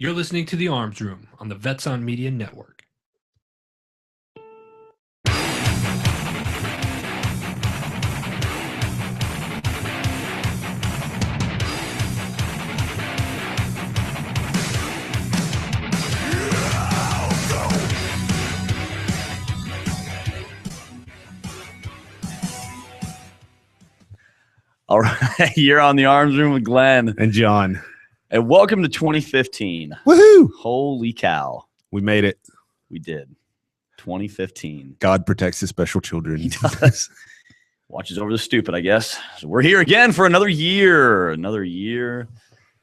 You're listening to The Arms Room on the Vets on Media Network. All right, you're on The Arms Room with Glen and John. And welcome to 2015. Woohoo! Holy cow. We made it. We did. 2015. God protects his special children. He does. Watches over the stupid, I guess. So we're here again for another year. Another year.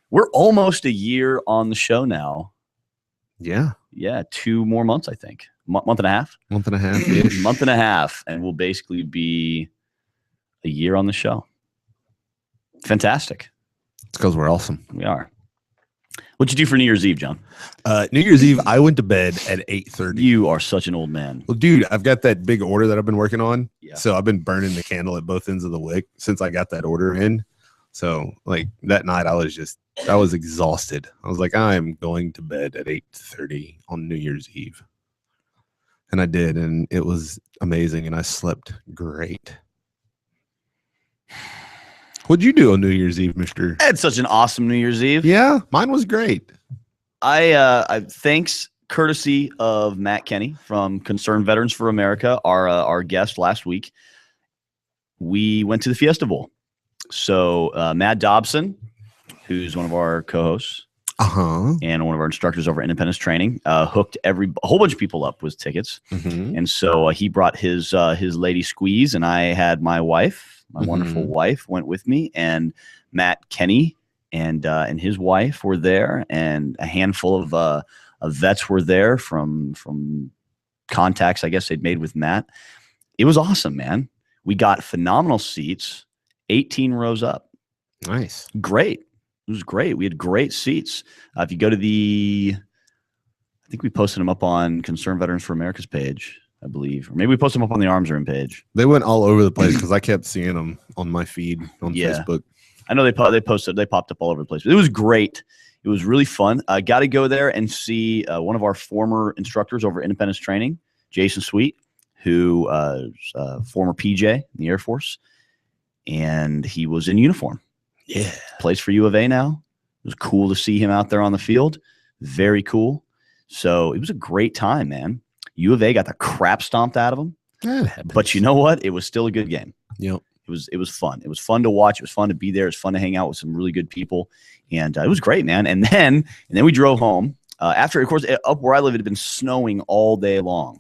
We're almost a year on the show now. Yeah. Yeah, 2 more months, I think. Month and a half? Month and a half-ish. Month and a half. And we'll basically be a year on the show. Fantastic. It's because we're awesome. We are. What'd you do for New Year's Eve, John? New Year's Eve, I went to bed at 8:30. You are such an old man. Well, dude, I've got that big order that I've been working on. Yeah. So I've been burning the candle at both ends of the wick since I got that order in. So like that night I was exhausted. I was like, I'm going to bed at 8:30 on New Year's Eve. And I did, and it was amazing, and I slept great. What'd you do on New Year's Eve, Mister? I had such an awesome New Year's Eve. Yeah, mine was great. I thanks courtesy of Matt Kenny from Concerned Veterans for America, our guest last week. We went to the Fiesta Bowl. So Matt Dobson, who's one of our co-hosts and one of our instructors over at Independence Training, hooked a whole bunch of people up with tickets. Mm-hmm. And so he brought his lady Squeeze, and I had my wife. My wonderful wife went with me, and Matt Kenny and his wife were there, and a handful of vets were there from contacts I guess they'd made with Matt. It was awesome, man. We got phenomenal seats, 18 rows up. Nice. Great. It was great. We had great seats. If you go to I think we posted them up on Concerned Veterans for America's page, I believe, or maybe we posted them up on the Arms Room page. They went all over the place because I kept seeing them on my feed on Facebook. I know they popped up all over the place. But it was great. It was really fun. I got to go there and see one of our former instructors over Independence Training, Jason Sweet, who is former PJ in the Air Force, and he was in uniform. Yeah, plays for U of A now. It was cool to see him out there on the field. Very cool. So it was a great time, man. U of A got the crap stomped out of them, but you know what? It was still a good game. Yep. It was fun. It was fun to watch. It was fun to be there. It was fun to hang out with some really good people, and it was great, man. And then we drove home after, of course, up where I live, it had been snowing all day long,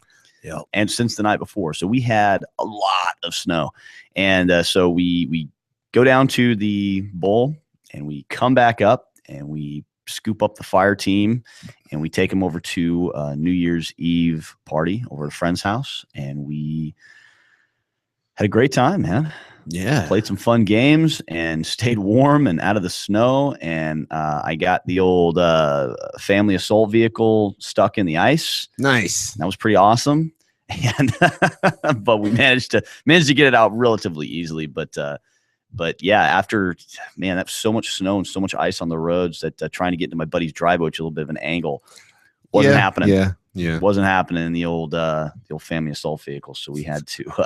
and since the night before, so we had a lot of snow, and so we go down to the bowl, and we come back up, and we scoop up the fire team, and we take them over to a New Year's Eve party over at a friend's house, and we had a great time, man. Yeah, played some fun games and stayed warm and out of the snow, and I got the old family assault vehicle stuck in the ice. Nice. That was pretty awesome, and but we managed to get it out relatively easily, but yeah, after, man, that's so much snow and so much ice on the roads that trying to get into my buddy's driveway, which is a little bit of an angle, wasn't happening. Yeah, wasn't happening in the old family assault vehicle. So we had to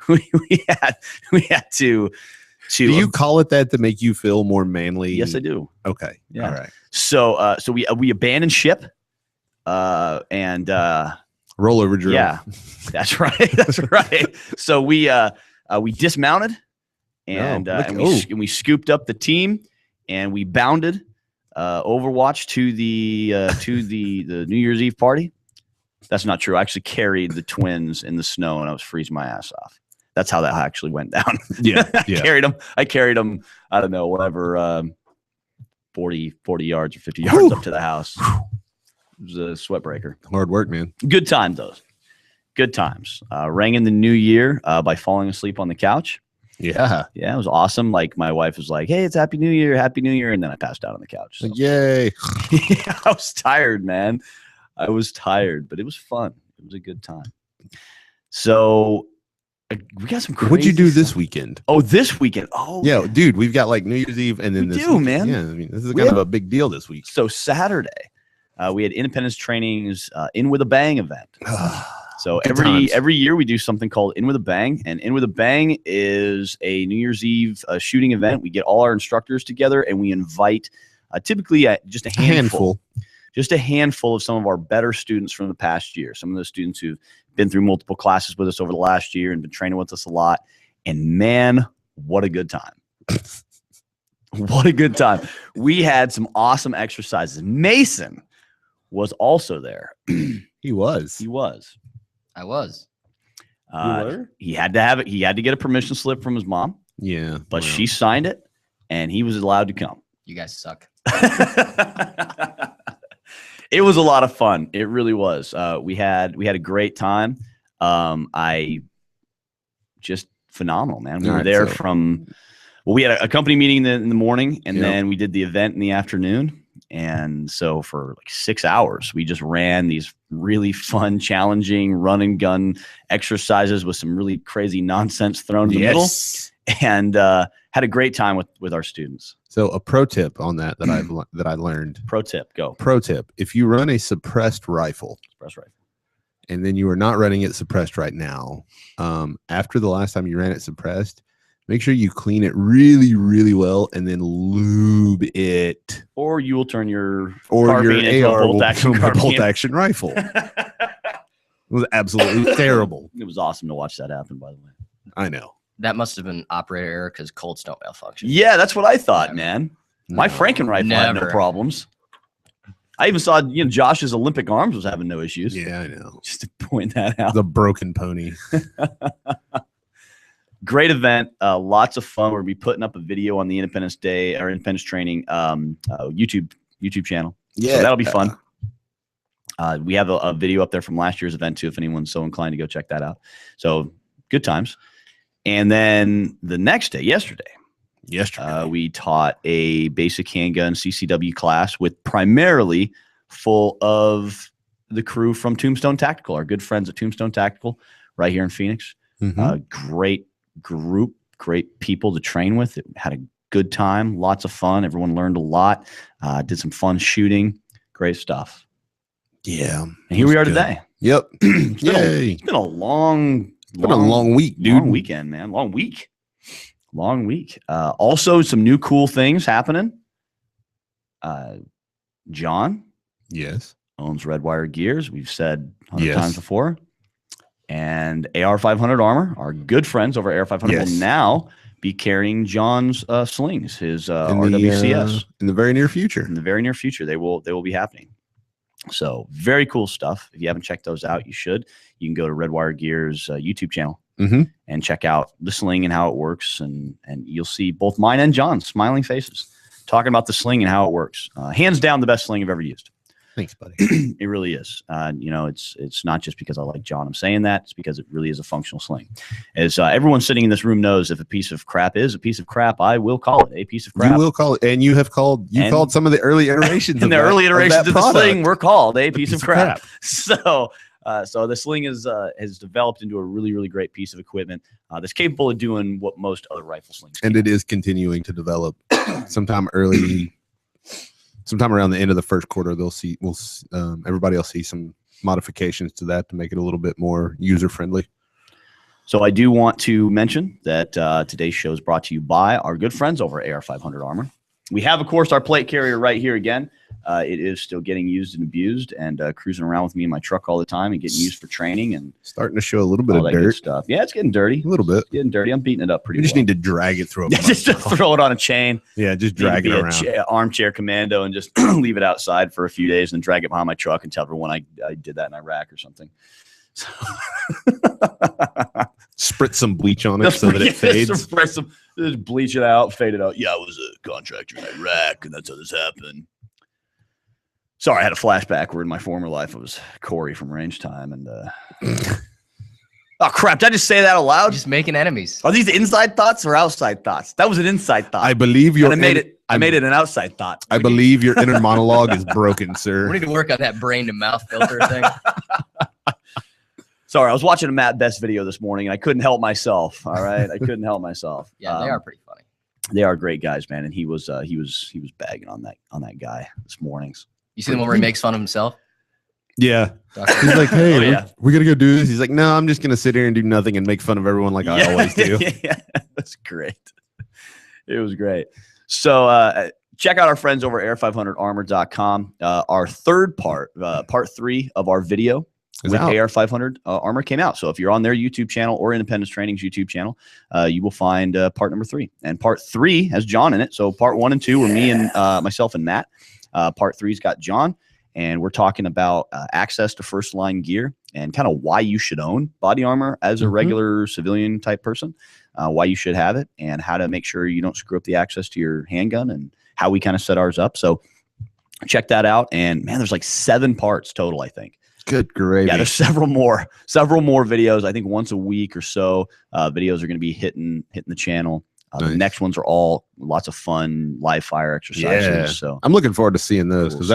we had to. Do you call it that to make you feel more manly? Yes, I do. Okay. Yeah. All right. So we abandoned ship and rollover drill. Yeah, that's right. That's right. So we dismounted. And we scooped up the team, and we bounded Overwatch to the New Year's Eve party. That's not true. I actually carried the twins in the snow, and I was freezing my ass off. That's how that actually went down. Yeah, I carried them. I don't know, whatever, 40 yards or 50 yards up to the house. It was a sweat breaker. Hard work, man. Good times, though. Good times. Rang in the new year by falling asleep on the couch. Yeah, it was awesome. Like, my wife was like, "Hey, it's Happy New Year," and then I passed out on the couch. So. Yay! I was tired, man. I was tired, but it was fun. It was a good time. So we got some crazy What'd you do stuff. this weekend? Oh, this weekend. Oh, yeah, dude, we've got like New Year's Eve and then we this do, weekend. man. Yeah, I mean, this is kind of a big deal this week. So Saturday, We had independence trainings, In With a Bang event. So Good every times. year we do something called In With a Bang, and In With a Bang is a New Year's Eve shooting event. We get all our instructors together and we invite typically just a handful of some of our better students from the past year. Some of those students who've been through multiple classes with us over the last year and been training with us a lot. And man, what a good time. What a good time. We had some awesome exercises. Mason was also there. He was. I was. He had to have it. He had to get a permission slip from his mom, Yeah. but well. she signed it and he was allowed to come. You guys suck. It was a lot of fun. It really was. We had a great time. Just phenomenal, man. We were there we had a company meeting in the morning, and then we did the event in the afternoon. And so for like 6 hours, we just ran these really fun, challenging run and gun exercises with some really crazy nonsense thrown in the middle, and had a great time with our students. So a pro tip on that I learned. Pro tip, go. Pro tip: if you run a suppressed rifle, and then you are not running it suppressed right now, after the last time you ran it suppressed, make sure you clean it really, really well, and then lube it. Or you will turn your carbine into AR a bolt bolt action action rifle. It was absolutely terrible. It was awesome to watch that happen, by the way. I know. That must have been operator error because Colts don't malfunction. Yeah, that's what I thought, Never. man. My No. Franken rifle had no Never. problems. I even saw, Josh's Olympic arms was having no issues. Yeah, I know. Just to point that out. The broken pony. Great event. Lots of fun. We're going to be putting up a video on the Independence Day or Independence Training YouTube channel. Yeah, So that'll be fun. We have a video up there from last year's event too, if anyone's so inclined to go check that out. So good times. And then the next day, yesterday, we taught a basic handgun CCW class with primarily full of the crew from Tombstone Tactical, our good friends at Tombstone Tactical right here in Phoenix. Great group, great people to train with. It had a good time, lots of fun. Everyone learned a lot, did some fun shooting, great stuff. Yeah. And here we are today. Yep. It's been a long week, dude. Long weekend, man. Long week. Also, some new cool things happening. John Yes. owns Red Wire Gears. We've said 100 Yes. times before. And AR500 Armor, our good friends over AR500, Yes. will now be carrying John's slings, his In RWCS. in the very near future. In the very near future, they will be happening. So very cool stuff. If you haven't checked those out, you should. You can go to Red Wire Gears YouTube channel and check out the sling and how it works, and you'll see both mine and John's smiling faces talking about the sling and how it works. Hands down, the best sling I've ever used. Thanks, buddy. It really is. It's not just because I like John I'm saying that. It's because it really is a functional sling. As everyone sitting in this room knows, if a piece of crap is a piece of crap, I will call it a piece of crap. You will call it, and you have called. You called some of the early iterations. In the early iterations of the sling, we're called a piece of crap. crap. So the sling has developed into a really, really great piece of equipment that's capable of doing what most other rifle slings can. And it is continuing to develop. Sometime around the end of the first quarter, everybody will see some modifications to that to make it a little bit more user friendly. So I do want to mention that today's show is brought to you by our good friends over at AR500 Armor. We have, of course, our plate carrier right here again. It is still getting used and abused and cruising around with me in my truck all the time and getting used for training and Starting to show a little bit all of that good dirt. stuff. Yeah, it's getting dirty. A little bit. It's getting dirty. I'm beating it up pretty You just well. need to drag it through a Just throw it on a chain. Yeah, just drag it around. Armchair commando and just leave it outside for a few days and drag it behind my truck and tell everyone I did that in Iraq or something. So Spritz some bleach on it so that it fades. Just bleach it out, fade it out. Yeah, I was a contractor in Iraq, and that's how this happened. Sorry, I had a flashback where in my former life I was Corey from Range Time, and oh crap! Did I just say that out loud? Just making enemies. Are these inside thoughts or outside thoughts? That was an inside thought. I believe your and I made it an outside thought. I believe your inner monologue is broken, sir. We need to work on that brain to mouth filter thing. Sorry, I was watching a Matt Best video this morning, and I couldn't help myself. All right, I couldn't help myself. Yeah, they are pretty funny. They are great guys, man. And he was bagging on that guy this morning. You see the one where he makes fun of himself? Yeah. Doctor? He's like, hey, Oh, yeah. we're going to go do this. He's like, no, I'm just going to sit here and do nothing and make fun of everyone like I always do. Yeah, that's great. It was great. So check out our friends over at air500armor.com. Our third part 3 of our video with AR500 armor came out. So if you're on their YouTube channel or Independence Training's YouTube channel, you will find part number 3. And part 3 has John in it. So part 1 and 2 were me and myself and Matt. Part 3's got John. And we're talking about access to first line gear and kind of why you should own body armor as a regular civilian type person, why you should have it, and how to make sure you don't screw up the access to your handgun and how we kind of set ours up. So check that out. And man, there's like 7 parts total, I think. Good gravy. Yeah, there's several more videos. I think once a week or so, videos are going to be hitting the channel. Nice. The next ones are all lots of fun live fire exercises. Yeah. So I'm looking forward to seeing those because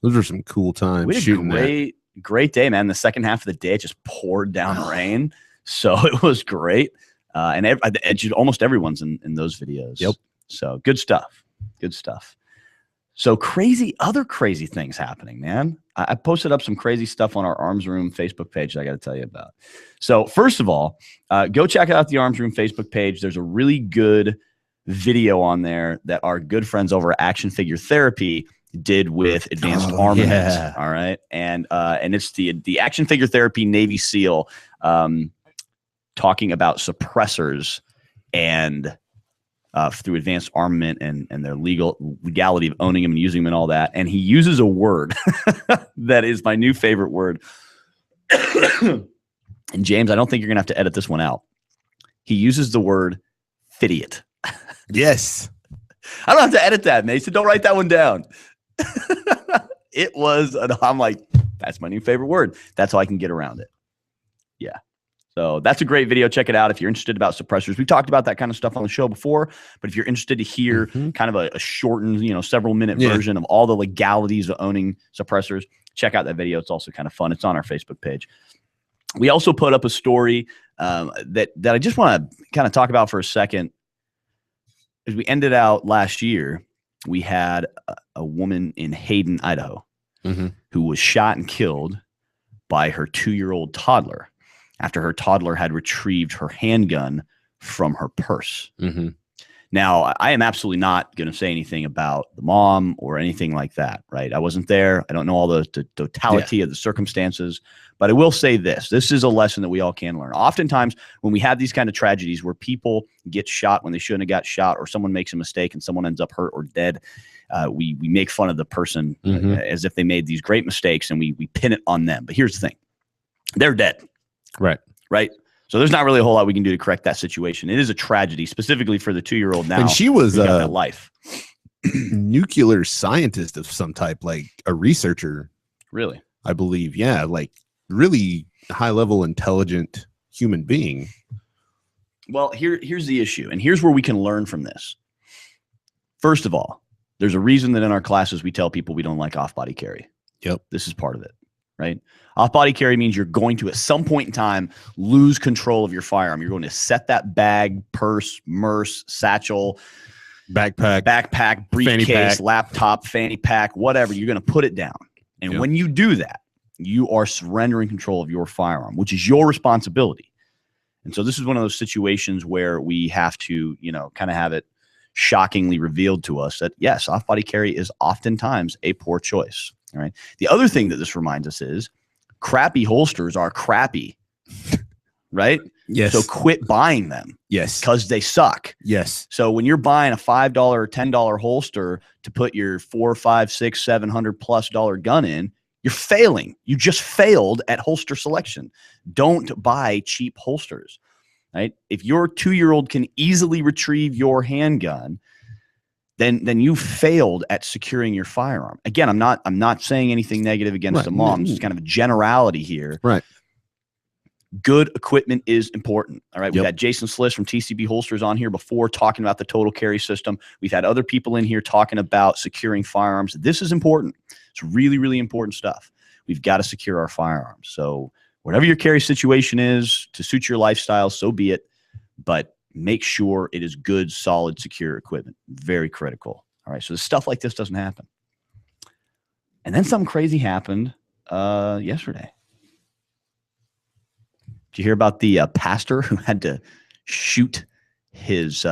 those were some cool times. we had shooting a great day, man. The second half of the day, it just poured down rain. So it was great. And almost everyone's in those videos. Yep. So good stuff. Good stuff. So other crazy things happening, man. I posted up some crazy stuff on our Arms Room Facebook page that I got to tell you about. So first of all, go check out the Arms Room Facebook page. There's a really good video on there that our good friends over at Action Figure Therapy did with advanced armament. Yeah. All right. And it's the Action Figure Therapy Navy SEAL talking about suppressors and through advanced armament and their legality of owning them and using them and all that. And he uses a word that is my new favorite word. And James, I don't think you're going to have to edit this one out. He uses the word idiot. Yes. I don't have to edit that, Mason. Don't write that one down. I'm like, that's my new favorite word. That's how I can get around it. Yeah. So that's a great video. Check it out if you're interested about suppressors. We talked about that kind of stuff on the show before, but if you're interested to hear kind of a shortened, several minute version of all the legalities of owning suppressors, check out that video. It's also kind of fun. It's on our Facebook page. We also put up a story that I just want to kind of talk about for a second. As we ended out last year, we had a woman in Hayden, Idaho, who was shot and killed by her 2-year-old toddler after her toddler had retrieved her handgun from her purse. Now, I am absolutely not going to say anything about the mom or anything like that, right? I wasn't there. I don't know all the totality of the circumstances, but I will say this. This is a lesson that we all can learn. Oftentimes, when we have these kind of tragedies where people get shot when they shouldn't have got shot, or someone makes a mistake and someone ends up hurt or dead, we make fun of the person as if they made these great mistakes, and we pin it on them. But here's the thing. They're dead. Right? So there's not really a whole lot we can do to correct that situation. It is a tragedy, specifically for the 2-year-old now. And she was that life. Nuclear scientist of some type, like a researcher. Really? I believe. Yeah, like really high-level intelligent human being. Well, here's the issue, and here's where we can learn from this. First of all, there's a reason that in our classes we tell people we don't like off-body carry. Yep. This is part of it, right? Off-body carry means you're going to, at some point in time, lose control of your firearm. You're going to set that bag, purse, satchel, backpack, briefcase, laptop, fanny pack, whatever. You're going to put it down. And when you do that, you are surrendering control of your firearm, which is your responsibility. And so this is one of those situations where we have to, kind of have it shockingly revealed to us that, yes, off-body carry is oftentimes a poor choice. All right. The other thing that this reminds us is crappy holsters are crappy, right? Yes. So quit buying them. Yes. Because they suck. Yes. So when you're buying a $5 or $10 holster to put your $400, $500, $600, $700+ gun in, you're failing. You just failed at holster selection. Don't buy cheap holsters, right? If your 2-year-old can easily retrieve your handgun, then you failed at securing your firearm. Again, I'm not saying anything negative against the moms. It's kind of a generality here. Right. Good equipment is important. All right. We've had Jason Sliss from TCB Holsters on here before talking about the total carry system. We've had other people in here talking about securing firearms. This is important. It's really, really important stuff. We've got to secure our firearms. So whatever your carry situation is to suit your lifestyle, so be it. But make sure it is good, solid, secure equipment. Very critical. All right. So stuff like this doesn't happen. And then something crazy happened yesterday. Did you hear about the pastor who had to shoot his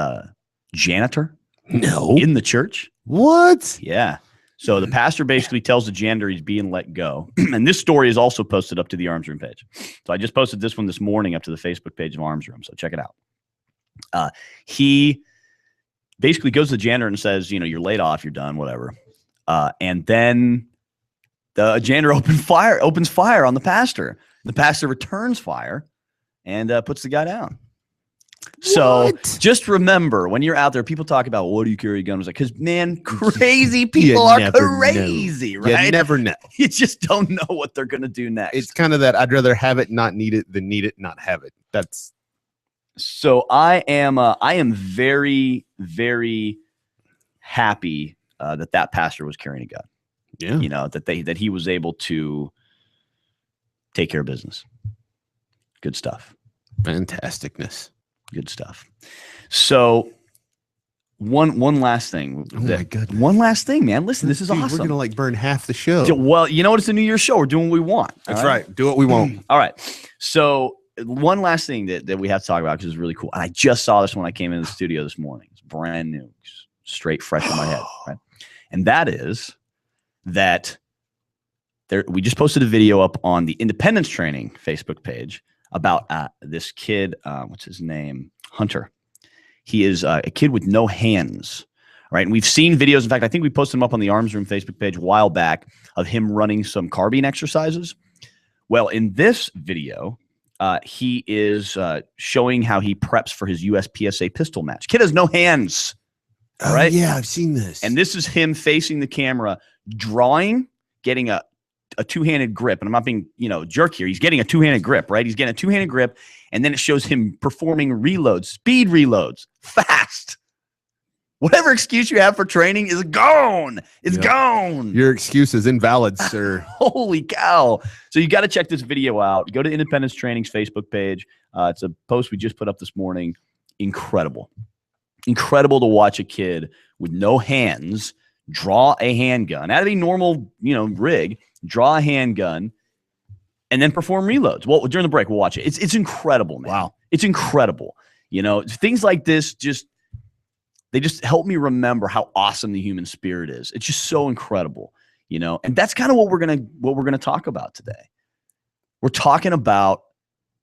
janitor No. in the church? What? Yeah. So the pastor basically tells the janitor he's being let go. And this story is also posted up to the Arms Room page. So I just posted this one this morning up to the Facebook page of Arms Room. So check it out. He basically goes to the janitor and says, you're laid off, you're done, whatever. And then the janitor opens fire on the pastor. The pastor returns fire and puts the guy down. So What? just remember, when you're out there, people talk about, what do you carry a gun? It's like, because, man, crazy people You are never crazy, know. right? You never know. You just don't know what they're going to do next. It's kind of that I'd rather have it, not need it, than need it, not have it. That's So I am very, very happy that pastor was carrying a gun. yeah. That he was able to take care of business. Good stuff. Fantasticness. Good stuff. So one last thing. Oh my goodness. One last thing, man. Listen, this is Dude, awesome. We're gonna like burn half the show. Well, you know what? It's a New Year's show. We're doing what we want. That's all right. Do what we want. All right. So one last thing that we have to talk about, because it's really cool. And I just saw this when I came into the studio this morning. It's brand new, straight fresh in my head. Right. And that is that we just posted a video up on the Independence Training Facebook page about this kid. What's his name? Hunter. He is a kid with no hands. Right. And we've seen videos. In fact, I think we posted them up on the Arms Room Facebook page a while back of him running some carbine exercises. Well, in this video, he is showing how he preps for his USPSA pistol match. Kid has no hands. Oh, Right? yeah, I've seen this. And this is him facing the camera, drawing, getting a two-handed grip. And I'm not being, jerk here. He's getting a two-handed grip, right? He's getting a two-handed grip. And then it shows him performing reloads, speed reloads, fast. Whatever excuse you have for training is gone. It's gone. Your excuse is invalid, sir. Holy cow. So you got to check this video out. Go to Independence Training's Facebook page. It's a post we just put up this morning. Incredible. Incredible to watch a kid with no hands draw a handgun out of a normal, rig, draw a handgun, and then perform reloads. Well, during the break, we'll watch it. It's incredible, man. Wow. It's incredible. Things like this they just help me remember how awesome the human spirit is. It's just so incredible, and that's kind of what we're gonna talk about today. We're talking about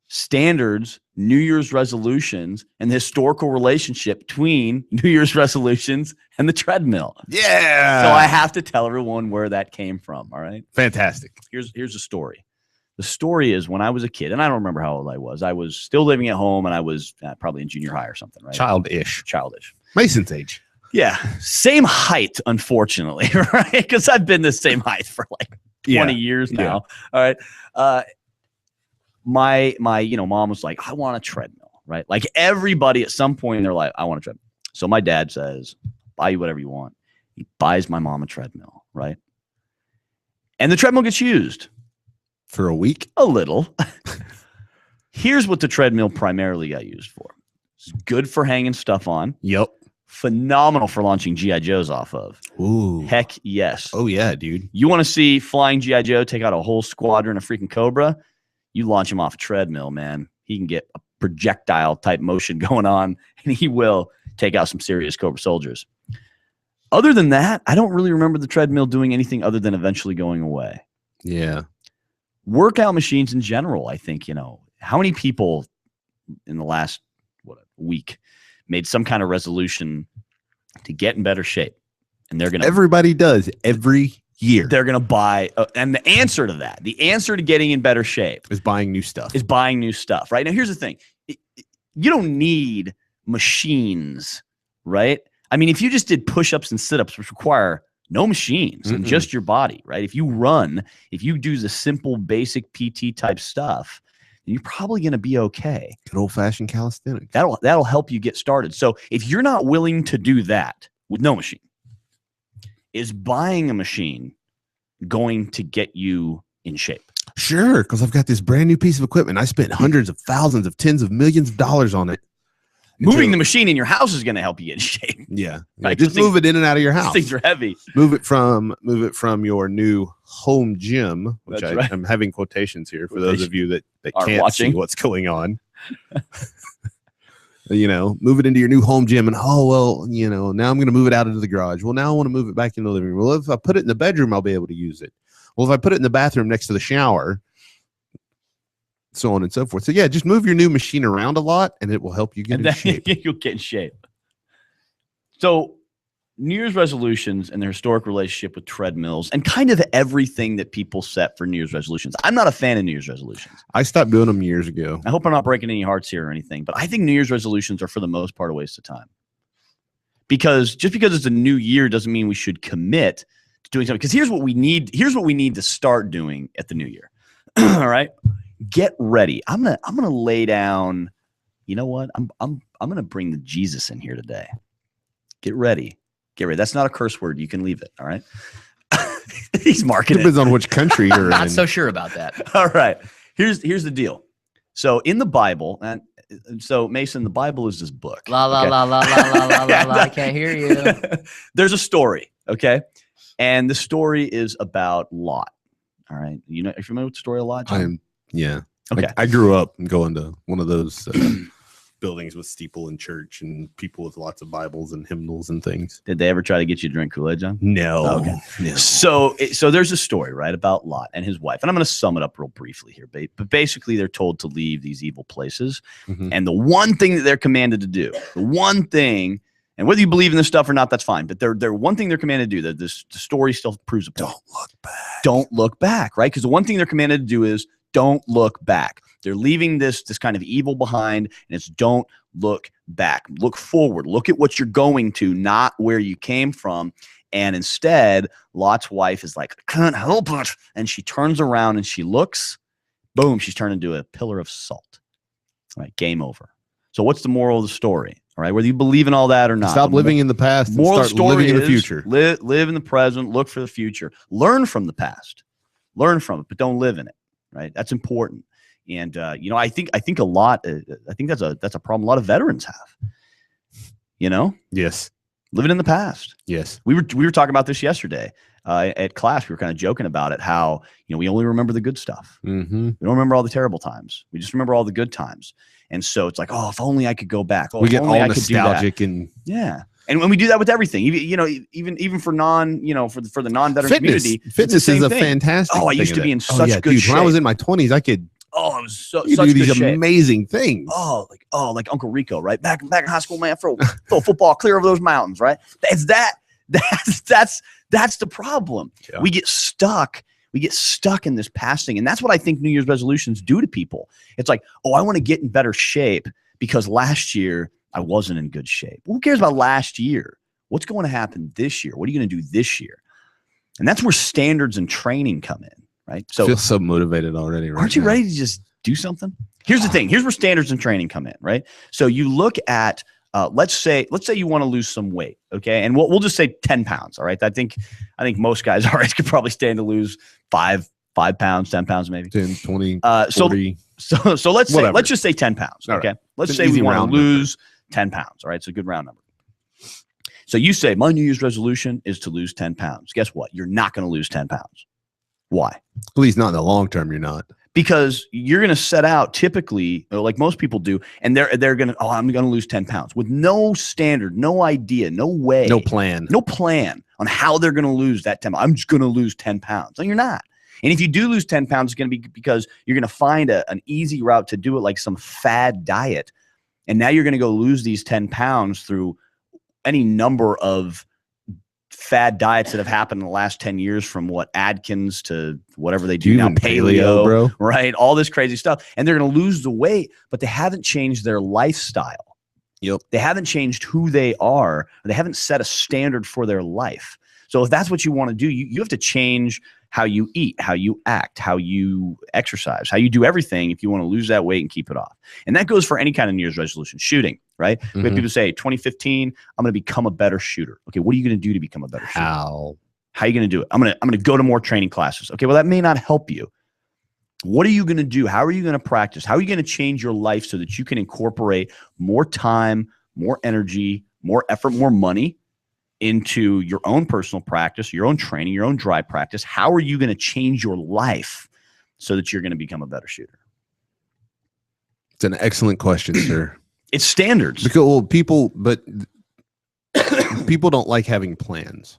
standards, New Year's resolutions, and the historical relationship between New Year's resolutions and the treadmill. Yeah. So I have to tell everyone where that came from. All right. Fantastic. Here's the story. The story is, when I was a kid, and I don't remember how old I was still living at home, and I was probably in junior high or something, right? Childish. Mason's age. Yeah. Same height, unfortunately, right? Because I've been the same height for like 20 years now. Yeah. All right. My mom was like, I want a treadmill, right? Like everybody at some point in their life, I want a treadmill. So my dad says, buy you whatever you want. He buys my mom a treadmill, right? And the treadmill gets used. For a week? A little. Here's what the treadmill primarily got used for. It's good for hanging stuff on. Yep. Phenomenal for launching G.I. Joes off of. Ooh. Heck yes. Oh, yeah, dude. You want to see flying G.I. Joe take out a whole squadron of freaking Cobra? You launch him off a treadmill, man. He can get a projectile type motion going on, and he will take out some serious Cobra soldiers. Other than that, I don't really remember the treadmill doing anything other than eventually going away. Yeah. Workout machines in general, I think, how many people in the last week made some kind of resolution to get in better shape? And they're going to Everybody does every year. They're going to buy. And the answer to getting in better shape Is buying new stuff. is buying new stuff, right? Now, here's the thing. You don't need machines, right? I mean, if you just did push-ups and sit-ups, which require no machines and just your body, right? If you run, if you do the simple, basic PT type stuff, then you're probably going to be okay. Good old-fashioned calisthenics. That'll help you get started. So if you're not willing to do that with no machine, is buying a machine going to get you in shape? Sure, because I've got this brand new piece of equipment. I spent hundreds of thousands of tens of millions of dollars on it. Moving the machine in your house is going to help you get in shape. Yeah. Right, Just move it in and out of your These house. things are heavy. Move it from your new home gym, which That's right. I'm having quotations here for those of you that Aren't can't watching. see what's going on. Move it into your new home gym, and now I'm going to move it out into the garage. Well, now I want to move it back into the living room. Well, if I put it in the bedroom, I'll be able to use it. Well, if I put it in the bathroom next to the shower, so on and so forth. So yeah, just move your new machine around a lot, and it will help you get in shape. You'll get in shape. So New Year's resolutions and their historic relationship with treadmills and kind of everything that people set for New Year's resolutions. I'm not a fan of New Year's resolutions. I stopped doing them years ago. I hope I'm not breaking any hearts here or anything, but I think New Year's resolutions are for the most part a waste of time. Because just because it's a new year doesn't mean we should commit to doing something. Because here's what we need. Here's what we need to start doing at the new year. All right. Get ready. I'm gonna lay down. You know what? I'm gonna bring the Jesus in here today. Get ready. Get ready. That's not a curse word. You can leave it. All right. He's marking Depends it. on which country you're Not in. so sure about that. All right. Here's the deal. So in the Bible, and so Mason, the Bible is this book. La la okay? la la la la la la la. I can't hear you. There's a story. Okay. And the story is about Lot. All right. Are you familiar with the story of Lot, John? Yeah. Okay. I grew up going to one of those buildings with steeple and church and people with lots of Bibles and hymnals and things. Did they ever try to get you to drink Kool-Aid, John? No. Okay. No. So there's a story, right, about Lot and his wife. And I'm going to sum it up real briefly here. But basically, they're told to leave these evil places. Mhm. And the one thing that they're commanded to do, the one thing, and whether you believe in this stuff or not, that's fine. But they're one thing they're commanded to do, that the story still proves a point. Don't look back. Don't look back, right? Because the one thing they're commanded to do is don't look back. They're leaving this kind of evil behind, and it's don't look back. Look forward. Look at what you're going to, not where you came from. And instead, Lot's wife is like, I can't help it. And she turns around and she looks, boom, she's turned into a pillar of salt. All right, game over. So what's the moral of the story? All right, whether you believe in all that or not. Stop living in the past and Moral of start the story living in the is future. Live in the present, look for the future. Learn from the past. Learn from it, but don't live in it, right? That's important. And I think a lot. I think that's a problem a lot of veterans have. Yes. Living in the past. Yes. We were talking about this yesterday at class. We were kind of joking about it. How we only remember the good stuff. Mm-hmm. We don't remember all the terrible times. We just remember all the good times. And so it's like, oh, if only I could go back. Oh, We if get all only I could do that. nostalgic and Yeah. And when we do that with everything, even for for the non-veteran community, it's the fitness same is a thing. fantastic. Oh, I thing used of to be it. in such good dude, When I was shape. in my 20s, I could Oh, it was such do good these shape. amazing things. Oh, like Uncle Rico, right? Back in high school, man, throw football clear over those mountains, right? That's the problem. Yeah. We get stuck. We get stuck in this passing, and that's what I think New Year's resolutions do to people. It's like, oh, I want to get in better shape because last year I wasn't in good shape. Who cares about last year? What's going to happen this year? What are you going to do this year? And that's where standards and training come in, right? I So feel so motivated already. Right aren't you now. ready to just do something? Here's the thing. Here's where standards and training come in, right? So you look at, let's say you want to lose some weight, okay? And we'll just say 10 pounds, all right? I think most guys our age could probably stand to lose 5 pounds, 10 pounds maybe. 10, 20, So 40. so Whatever. let's just say 10 pounds, All okay? right. Let's It's an say we easy want to round number. lose 10 pounds, all right? It's a good round number. So you say, my New Year's resolution is to lose 10 pounds. Guess what? You're not going to lose 10 pounds. Why? At least not in the long term. You're not. Because you're going to set out typically, like most people do, and they're going to, I'm going to lose 10 pounds with no standard, no idea, no way, No plan. no plan on how they're going to lose that 10 pounds. I'm just going to lose 10 pounds. No, you're not. And if you do lose 10 pounds, it's going to be because you're going to find an easy route to do it, like some fad diet. And now you're going to go lose these 10 pounds through any number of fad diets that have happened in the last 10 years, from what Atkins to whatever they do now, Even paleo, bro. right? All this crazy stuff. And they're going to lose the weight, but they haven't changed their lifestyle. Yep. They haven't changed who they are. Or they haven't set a standard for their life. So if that's what you want to do, you have to change how you eat, how you act, how you exercise, how you do everything if you want to lose that weight and keep it off. And that goes for any kind of New Year's resolution. Shooting, right? We have Mhm. people say, 2015, I'm going to become a better shooter. Okay, what are you going to do to become a better shooter? How? How are you going to do it? I'm going to go to more training classes. Okay, well, that may not help you. What are you going to do? How are you going to practice? How are you going to change your life so that you can incorporate more time, more energy, more effort, more money into your own personal practice, your own training, your own dry practice? How are you going to change your life so that you're going to become a better shooter? It's an excellent question, sir. It's standards. Because people don't like having plans.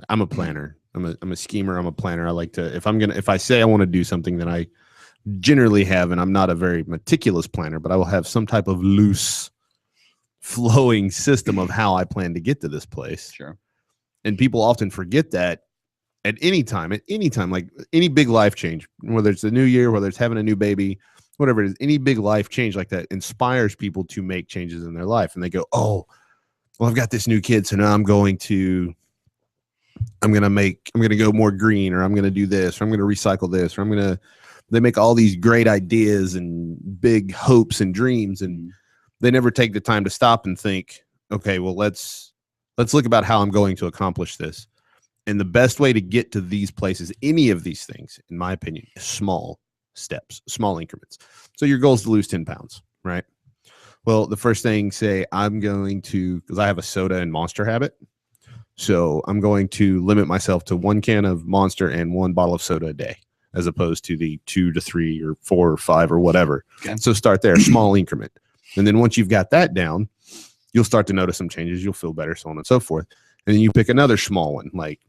I'm a planner. I'm a schemer. I'm a planner. I like to, if I say I want to do something, then I generally have, and I'm not a very meticulous planner, but I will have some type of loose flowing system of how I plan to get to this place. Sure. And people often forget that at any time, like any big life change, whether it's a new year, whether it's having a new baby, whatever it is, any big life change like that inspires people to make changes in their life. And they go, oh, well, I've got this new kid, so now I'm going to go more green, or I'm going to do this, or I'm going to recycle this, or they make all these great ideas and big hopes and dreams. And they never take the time to stop and think, okay, well, let's look about how I'm going to accomplish this. And the best way to get to these places, any of these things, in my opinion, is small steps, small increments. So your goal is to lose 10 pounds, right? Well, the first thing, say I'm going to, because I have a soda and Monster habit. So I'm going to limit myself to 1 can of Monster and 1 bottle of soda a day, as opposed to the 2 to 3 or 4 or 5 or whatever. Okay. So start there, small increment. And then once you've got that down, you'll start to notice some changes. You'll feel better, so on and so forth. And then you pick another small one, like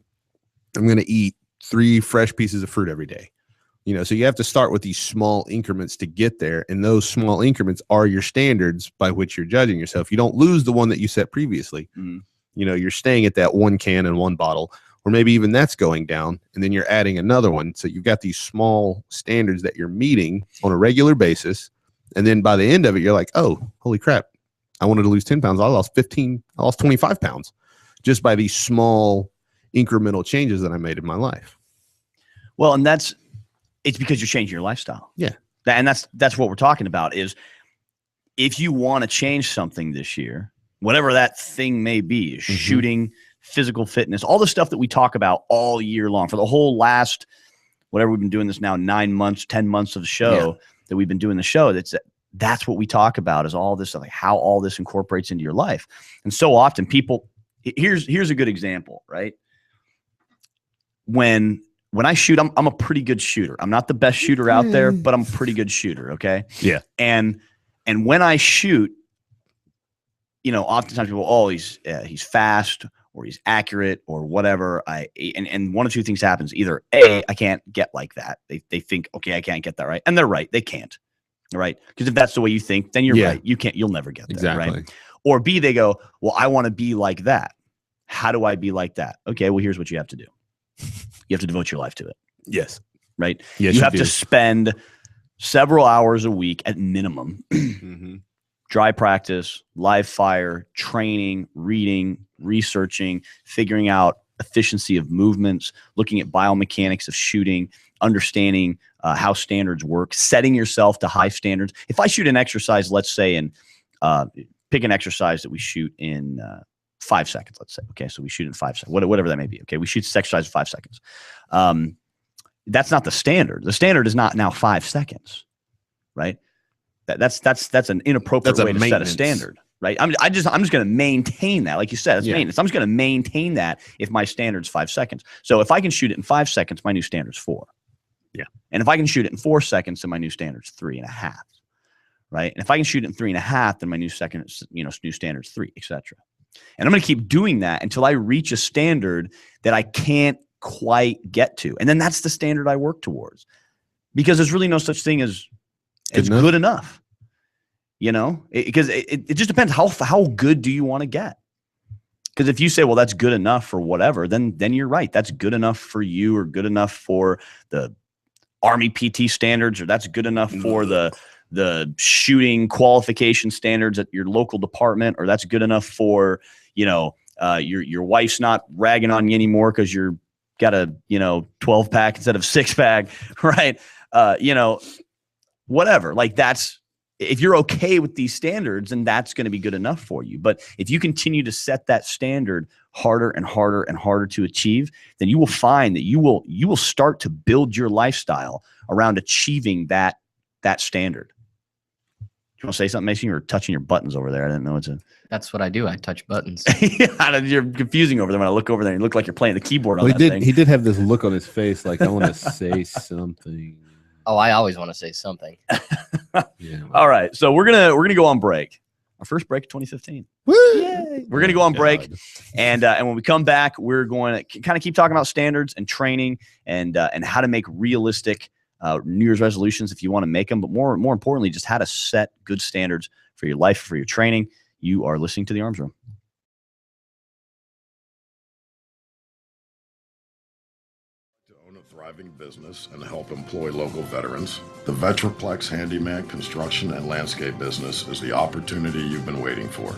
I'm going to eat 3 fresh pieces of fruit every day. So you have to start with these small increments to get there. And those small increments are your standards by which you're judging yourself. You don't lose the one that you set previously. You're staying at that 1 can and 1 bottle, or maybe even that's going down. And then you're adding another one. So you've got these small standards that you're meeting on a regular basis. And then by the end of it, you're like, oh, holy crap. I wanted to lose 10 pounds. I lost 25 pounds just by these small incremental changes that I made in my life. Well, and it's because you're changing your lifestyle. Yeah. And that's what we're talking about is if you want to change something this year, whatever that thing may be, shooting, physical fitness, all the stuff that we talk about all year long for the whole last, whatever we've been doing this now, 9 months, 10 months of the show that we've been doing the show. That's what we talk about is all this stuff, like how all this incorporates into your life. And so often people, here's a good example, right? When I shoot, I'm a pretty good shooter. I'm not the best shooter out there, but I'm a pretty good shooter. Okay. Yeah. And when I shoot, oftentimes people, oh, he's fast or he's accurate or whatever. And one of two things happens. Either A, I can't get like that. They think, okay, I can't get that right. And they're right. They can't. Right. Because if that's the way you think, then you're right. You'll never get that. Exactly. Right. Or B, they go, well, I want to be like that. How do I be like that? Okay. Well, here's what you have to do. You have to devote your life to it. Yes. Right. Yes, you have to spend several hours a week at minimum. Dry practice, live fire, training, reading, researching, figuring out efficiency of movements, looking at biomechanics of shooting, understanding how standards work, setting yourself to high standards. If I shoot an exercise, let's say, pick an exercise that we shoot in 5 seconds, let's say. Okay, so we shoot in 5 seconds, whatever that may be. Okay, we shoot this exercise in 5 seconds. That's not the standard. The standard is not now 5 seconds, right? That's an inappropriate way to set a standard, right? I'm just going to maintain that, like you said. That's maintenance. I'm just going to maintain that if my standard's 5 seconds. So if I can shoot it in 5 seconds, my new standard's 4. Yeah. And if I can shoot it in 4 seconds, then my new standard's 3.5. Right. And if I can shoot it in 3.5, then my new standard's 3, etc. And I'm going to keep doing that until I reach a standard that I can't quite get to. And then that's the standard I work towards, because there's really no such thing as good enough. Because it just depends how good do you want to get? Because if you say, well, that's good enough for whatever, then you're right. That's good enough for you, or good enough for the Army PT standards, or that's good enough for the shooting qualification standards at your local department, or that's good enough for, your wife's not ragging on you anymore because you're got a 12 pack instead of 6 pack, right? Whatever. Like if you're okay with these standards, then that's going to be good enough for you. But if you continue to set that standard harder and harder and harder to achieve, then you will find that you will start to build your lifestyle around achieving that standard. You want to say something, Mason? You're touching your buttons over there. I didn't know it's a. That's what I do. I touch buttons. Yeah, you're confusing over there when I look over there. And you look like you're playing the keyboard on that thing. He did have this look on his face, like I want to say something. Oh, I always want to say something. Yeah. All right, so we're gonna go on break. Our first break of 2015. Woo! Yay. We're gonna go on break, and when we come back, we're going to kind of keep talking about standards and training and how to make realistic New Year's resolutions if you want to make them, but more importantly, just how to set good standards for your life, for your training. You are listening to the Arms Room. To own a thriving business and help employ local veterans, the Vetraplex Handyman Construction and Landscape business is the opportunity you've been waiting for.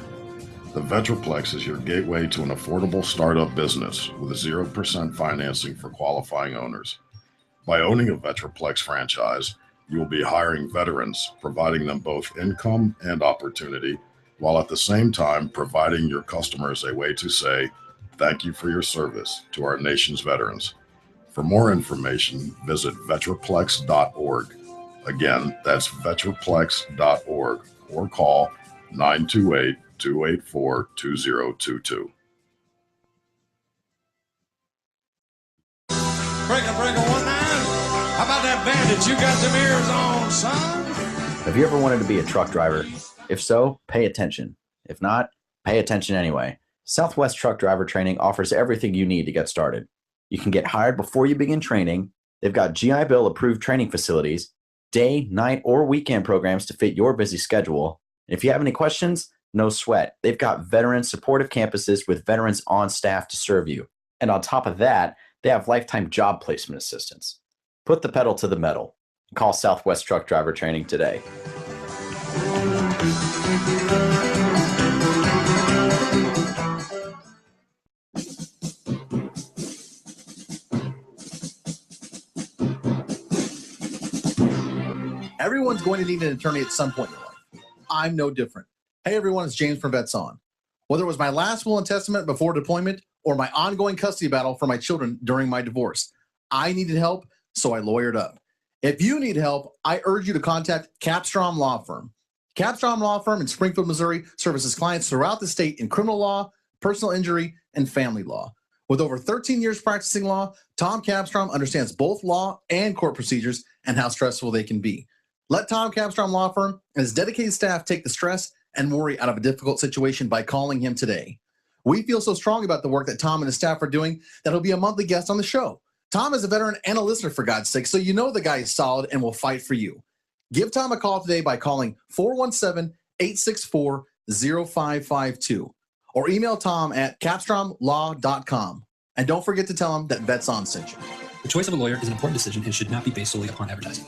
The Vetraplex is your gateway to an affordable startup business with 0% financing for qualifying owners. By owning a Vetraplex franchise, you will be hiring veterans, providing them both income and opportunity, while at the same time providing your customers a way to say, thank you for your service to our nation's veterans. For more information, visit vetraplex.org. Again, that's vetraplex.org or call 928-284-2022. Breaker, 1-9. How about that bandit? You got them ears on, son? Have you ever wanted to be a truck driver? If so, pay attention. If not, pay attention anyway. Southwest Truck Driver Training offers everything you need to get started. You can get hired before you begin training. They've got GI Bill approved training facilities, day, night, or weekend programs to fit your busy schedule. And if you have any questions, no sweat. They've got veteran supportive campuses with veterans on staff to serve you. And on top of that, they have lifetime job placement assistance. Put the pedal to the metal. Call Southwest Truck Driver Training today. Everyone's going to need an attorney at some point in your life. I'm no different. Hey everyone, it's James from Vets On. Whether it was my last will and testament before deployment or my ongoing custody battle for my children during my divorce, I needed help, so I lawyered up. If you need help, I urge you to contact Capstrom Law Firm. Capstrom Law Firm in Springfield, Missouri services clients throughout the state in criminal law, personal injury, and family law. With over 13 years practicing law, Tom Capstrom understands both law and court procedures and how stressful they can be. Let Tom Capstrom Law Firm and his dedicated staff take the stress and worry out of a difficult situation by calling him today. We feel so strong about the work that Tom and his staff are doing that he'll be a monthly guest on the show. Tom is a veteran and a listener, for God's sake, so you know the guy is solid and will fight for you. Give Tom a call today by calling 417-864-0552 or email Tom at capstromlaw.com. And don't forget to tell him that Vets On sent you. The choice of a lawyer is an important decision and should not be based solely upon advertising.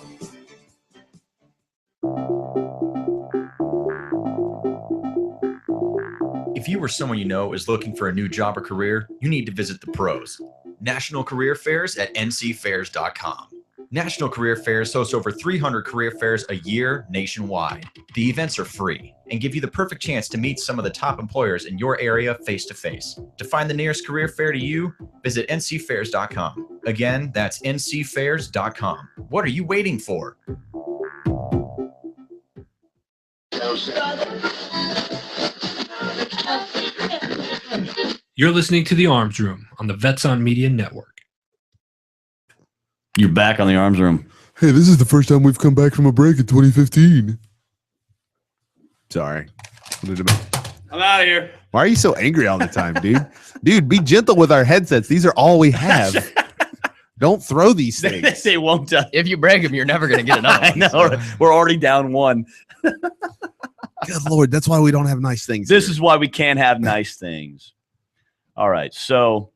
If you or someone you know is looking for a new job or career, you need to visit the pros. National Career Fairs at ncfairs.com. National Career Fairs hosts over 300 career fairs a year nationwide. The events are free and give you the perfect chance to meet some of the top employers in your area face-to-face. To find the nearest career fair to you, visit ncfairs.com. Again, that's ncfairs.com. What are you waiting for? You're listening to The Arms Room on the Vets On Media Network. You're back on the Arms Room. Hey, this is the first time we've come back from a break in 2015. Sorry. I'm out of here. Why are you so angry all the time, dude? Dude, be gentle with our headsets. These are all we have. Don't throw these things. They won't. If you break them, you're never going to get another I one. know. So. We're already down one. Good Lord, that's why we don't have nice things. This is why we can't have nice things. All right, so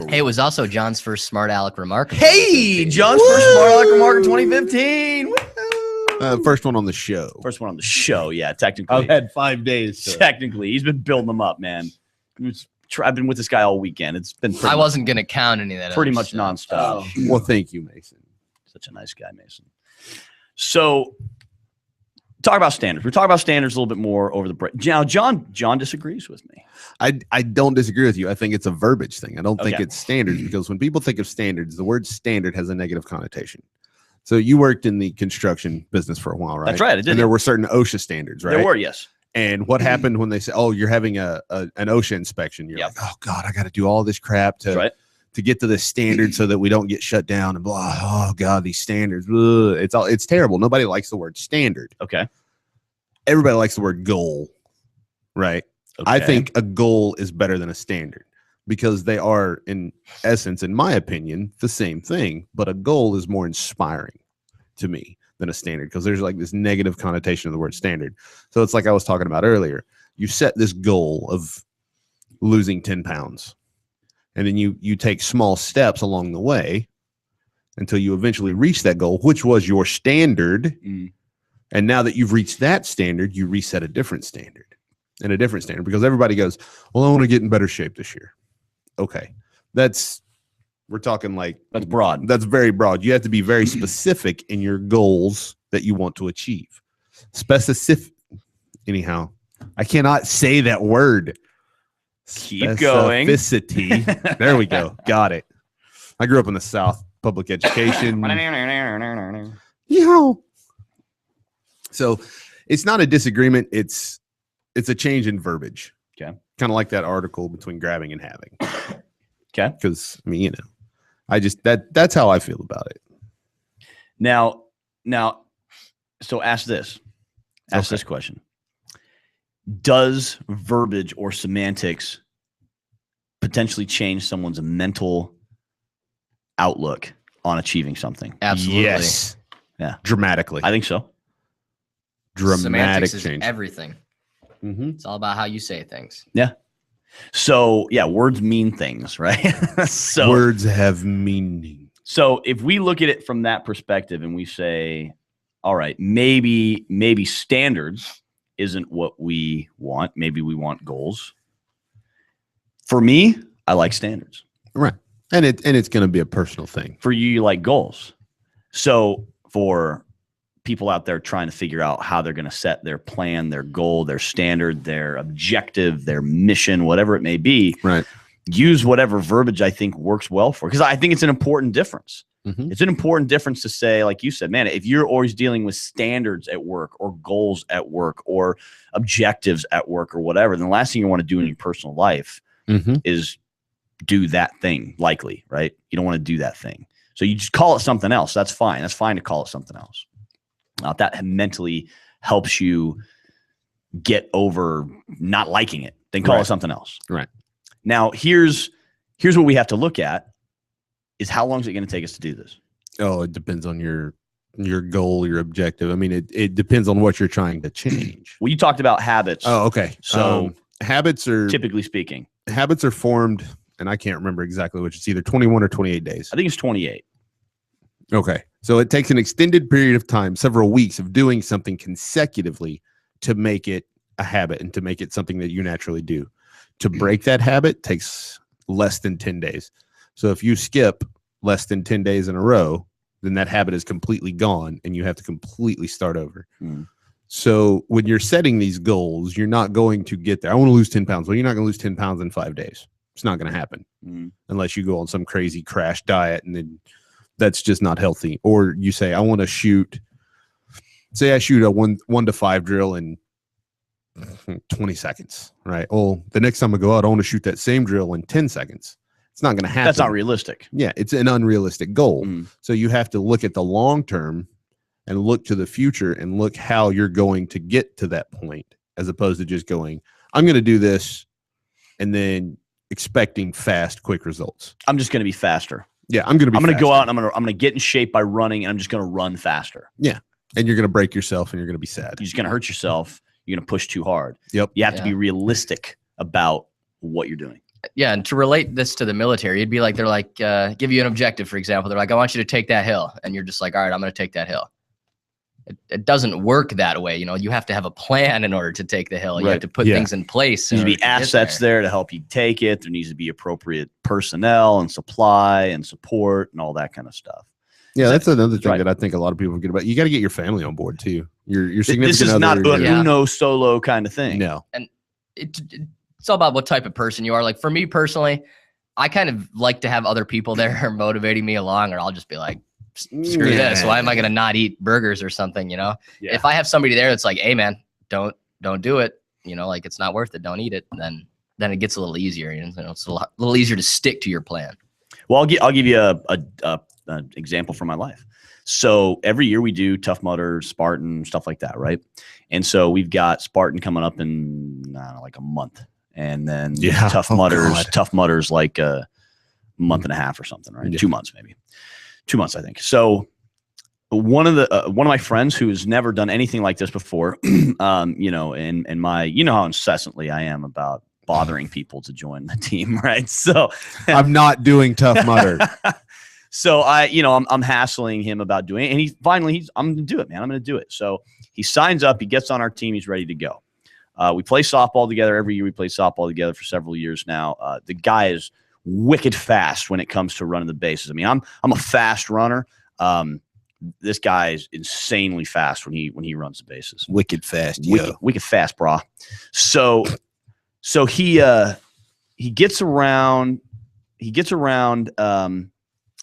Hey, it was also John's first Smart Alec Remark. hey, John's first Smart Alec Remark in 2015. First one on the show. First one on the show, yeah, technically. I've had 5 days. Technically, he's been building them up, man. I've been with this guy all weekend. It's been I wasn't going to count any of that. pretty other much stuff. nonstop. Well, thank you, Mason. Such a nice guy, Mason. So talk about standards. We're talking about standards a little bit more over the break. Now, John disagrees with me. I don't disagree with you. I think it's a verbiage thing. I don't think Okay. it's standards, because when people think of standards, the word standard has a negative connotation. So you worked in the construction business for a while, right? That's right. I did. And there were certain OSHA standards, right? There were, yes. And what happened when they said, "Oh, you're having an OSHA inspection"? You're Yep. like, "Oh God, I got to do all this crap That's right. to get to this standard so that we don't get shut down." And blah. Oh God, these standards. Ugh. It's terrible. Nobody likes the word standard. Okay. Everybody likes the word goal, right? I Okay. think a goal is better than a standard, because they are, in essence, in my opinion, the same thing. But a goal is more inspiring to me than a standard, because there's like this negative connotation of the word standard. So it's like I was talking about earlier. You set this goal of losing 10 pounds, and then you take small steps along the way until you eventually reach that goal, which was your standard. Mm. And now that you've reached that standard, you reset a different standard and a different standard, because everybody goes, "Well, I want to get in better shape this year." Okay. We're talking like, That's broad. that's very broad. You have to be very specific in your goals that you want to achieve. Specific. Anyhow, I cannot say that word. Keep going. Specificity. There we go. Got it. I grew up in the South, public education. Yeah. So it's not a disagreement. It's a change in verbiage. Okay. Kind of like that article between grabbing and having. Okay. Because I mean, I just that's how I feel about it. Now, so ask this question. Does verbiage or semantics potentially change someone's mental outlook on achieving something? Absolutely. Yes. Yeah. Dramatically. I think so. Dramatic Semantics is change. everything. Mm-hmm. It's all about how you say things. Yeah. So yeah, words mean things, right? So Words have meaning. So if we look at it from that perspective and we say, all right, maybe standards isn't what we want. Maybe we want goals. For me, I like standards. Right. And it's going to be a personal thing. For you, you like goals. So for people out there trying to figure out how they're going to set their plan, their goal, their standard, their objective, their mission, whatever it may be, Right. use whatever verbiage I think works well for, because I think it's an important difference. Mhm. It's an important difference to say, like you said, man, if you're always dealing with standards at work or goals at work or objectives at work or whatever, then the last thing you want to do in your personal life Mm-hmm. is do that thing, likely, right? You don't want to do that thing. So you just call it something else. That's fine. That's fine to call it something else. If that mentally helps you get over not liking it, then call it Right. something else. Right. Now, here's what we have to look at is how long is it going to take us to do this? Oh, it depends on your goal, your objective. I mean, it depends on what you're trying to change. Well, you talked about habits. Oh, okay. So habits are typically speaking, formed, and I can't remember exactly which. It's either 21 or 28 days. I think it's 28. Okay. So it takes an extended period of time, several weeks of doing something consecutively to make it a habit and to make it something that you naturally do. To break that habit takes less than 10 days. So if you skip less than 10 days in a row, then that habit is completely gone and you have to completely start over. Mm. So when you're setting these goals, you're not going to get there. I want to lose 10 pounds. Well, you're not going to lose 10 pounds in 5 days. It's not going to happen unless you go on some crazy crash diet, and then that's just not healthy. Or you say, I want to shoot, say I shoot a 1 to 5 drill in 20 seconds, right? Well, the next time I go out, I want to shoot that same drill in 10 seconds. It's not going to happen. That's not realistic. Yeah, it's an unrealistic goal. Mm. So you have to look at the long term and look to the future and look how you're going to get to that point, as opposed to just going, I'm going to do this and then expecting fast, quick results. I'm just going to be faster. Yeah, I'm going to go out and I'm going to get in shape by running, and I'm just going to run faster. Yeah. And you're going to break yourself and you're going to be sad. You're just going to hurt yourself. You're going to push too hard. Yep. You have to Yeah. be realistic about what you're doing. Yeah, and to relate this to the military, it'd be like they're like, give you an objective, for example. They're like, I want you to take that hill. And you're just like, all right, I'm going to take that hill. It doesn't work that way. You know, you have to have a plan in order to take the hill. You Right. have to put Yeah. things in place. There in needs to be order to get assets there to help you take it. There needs to be appropriate personnel and supply and support and all that kind of stuff. Yeah, that's another thing right. that I think a lot of people forget about. You got to get your family on board too. Your significant This is other, not a Yeah. uno solo kind of thing. No. And it's all about what type of person you are. Like for me personally, I kind of like to have other people there motivating me along, or I'll just be like, screw this. Why am I going to not eat burgers or something? You know, Yeah. if I have somebody there that's like, hey man, don't do it. You know, like it's not worth it. Don't eat it. Then it gets a little easier. You know, it's a little easier to stick to your plan. Well, I'll give you an example from my life. So every year we do Tough Mudder, Spartan, stuff like that, right? And so we've got Spartan coming up in like a month, and then Tough Mudder's like a month and a half or something, right? Yeah. 2 months maybe, 2 months I think. So one of my friends who's never done anything like this before, you know, and my, you know how incessantly I am about bothering people to join the team, right? So I'm not doing Tough Mudder. So I'm hassling him about doing it, and I'm gonna do it, man. I'm gonna do it. So he signs up, he gets on our team, he's ready to go. We play softball together every year. We play softball together for several years now. The guy is wicked fast when it comes to running the bases. I mean, I'm a fast runner. This guy is insanely fast when he runs the bases. Wicked fast, wicked fast, brah. So he gets around.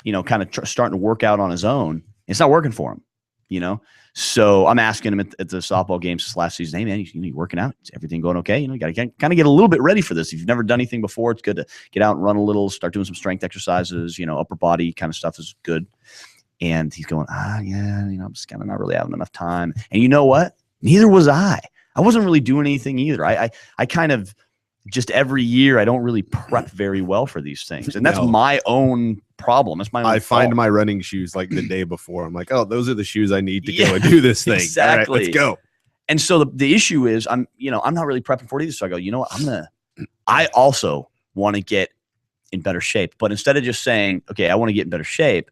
You know, kind of starting to work out on his own. It's not working for him, you know? So I'm asking him at the softball games this last season, hey man, you working out? Is everything going okay? You know, you got to kind of get a little bit ready for this. If you've never done anything before, it's good to get out and run a little, start doing some strength exercises, you know, upper body kind of stuff is good. And he's going, yeah, you know, I'm just kind of not really having enough time. And you know what? Neither was I. I wasn't really doing anything either. I kind of just every year, I don't really prep very well for these things. And that's my own problem. It's my own fault. Find my running shoes like the day before. I'm like, oh, those are the shoes I need to go and do this thing. Exactly. All right, let's go. And so the issue is I'm not really prepping for it either. So I go, you know what? I also want to get in better shape. But instead of just saying, okay, I want to get in better shape,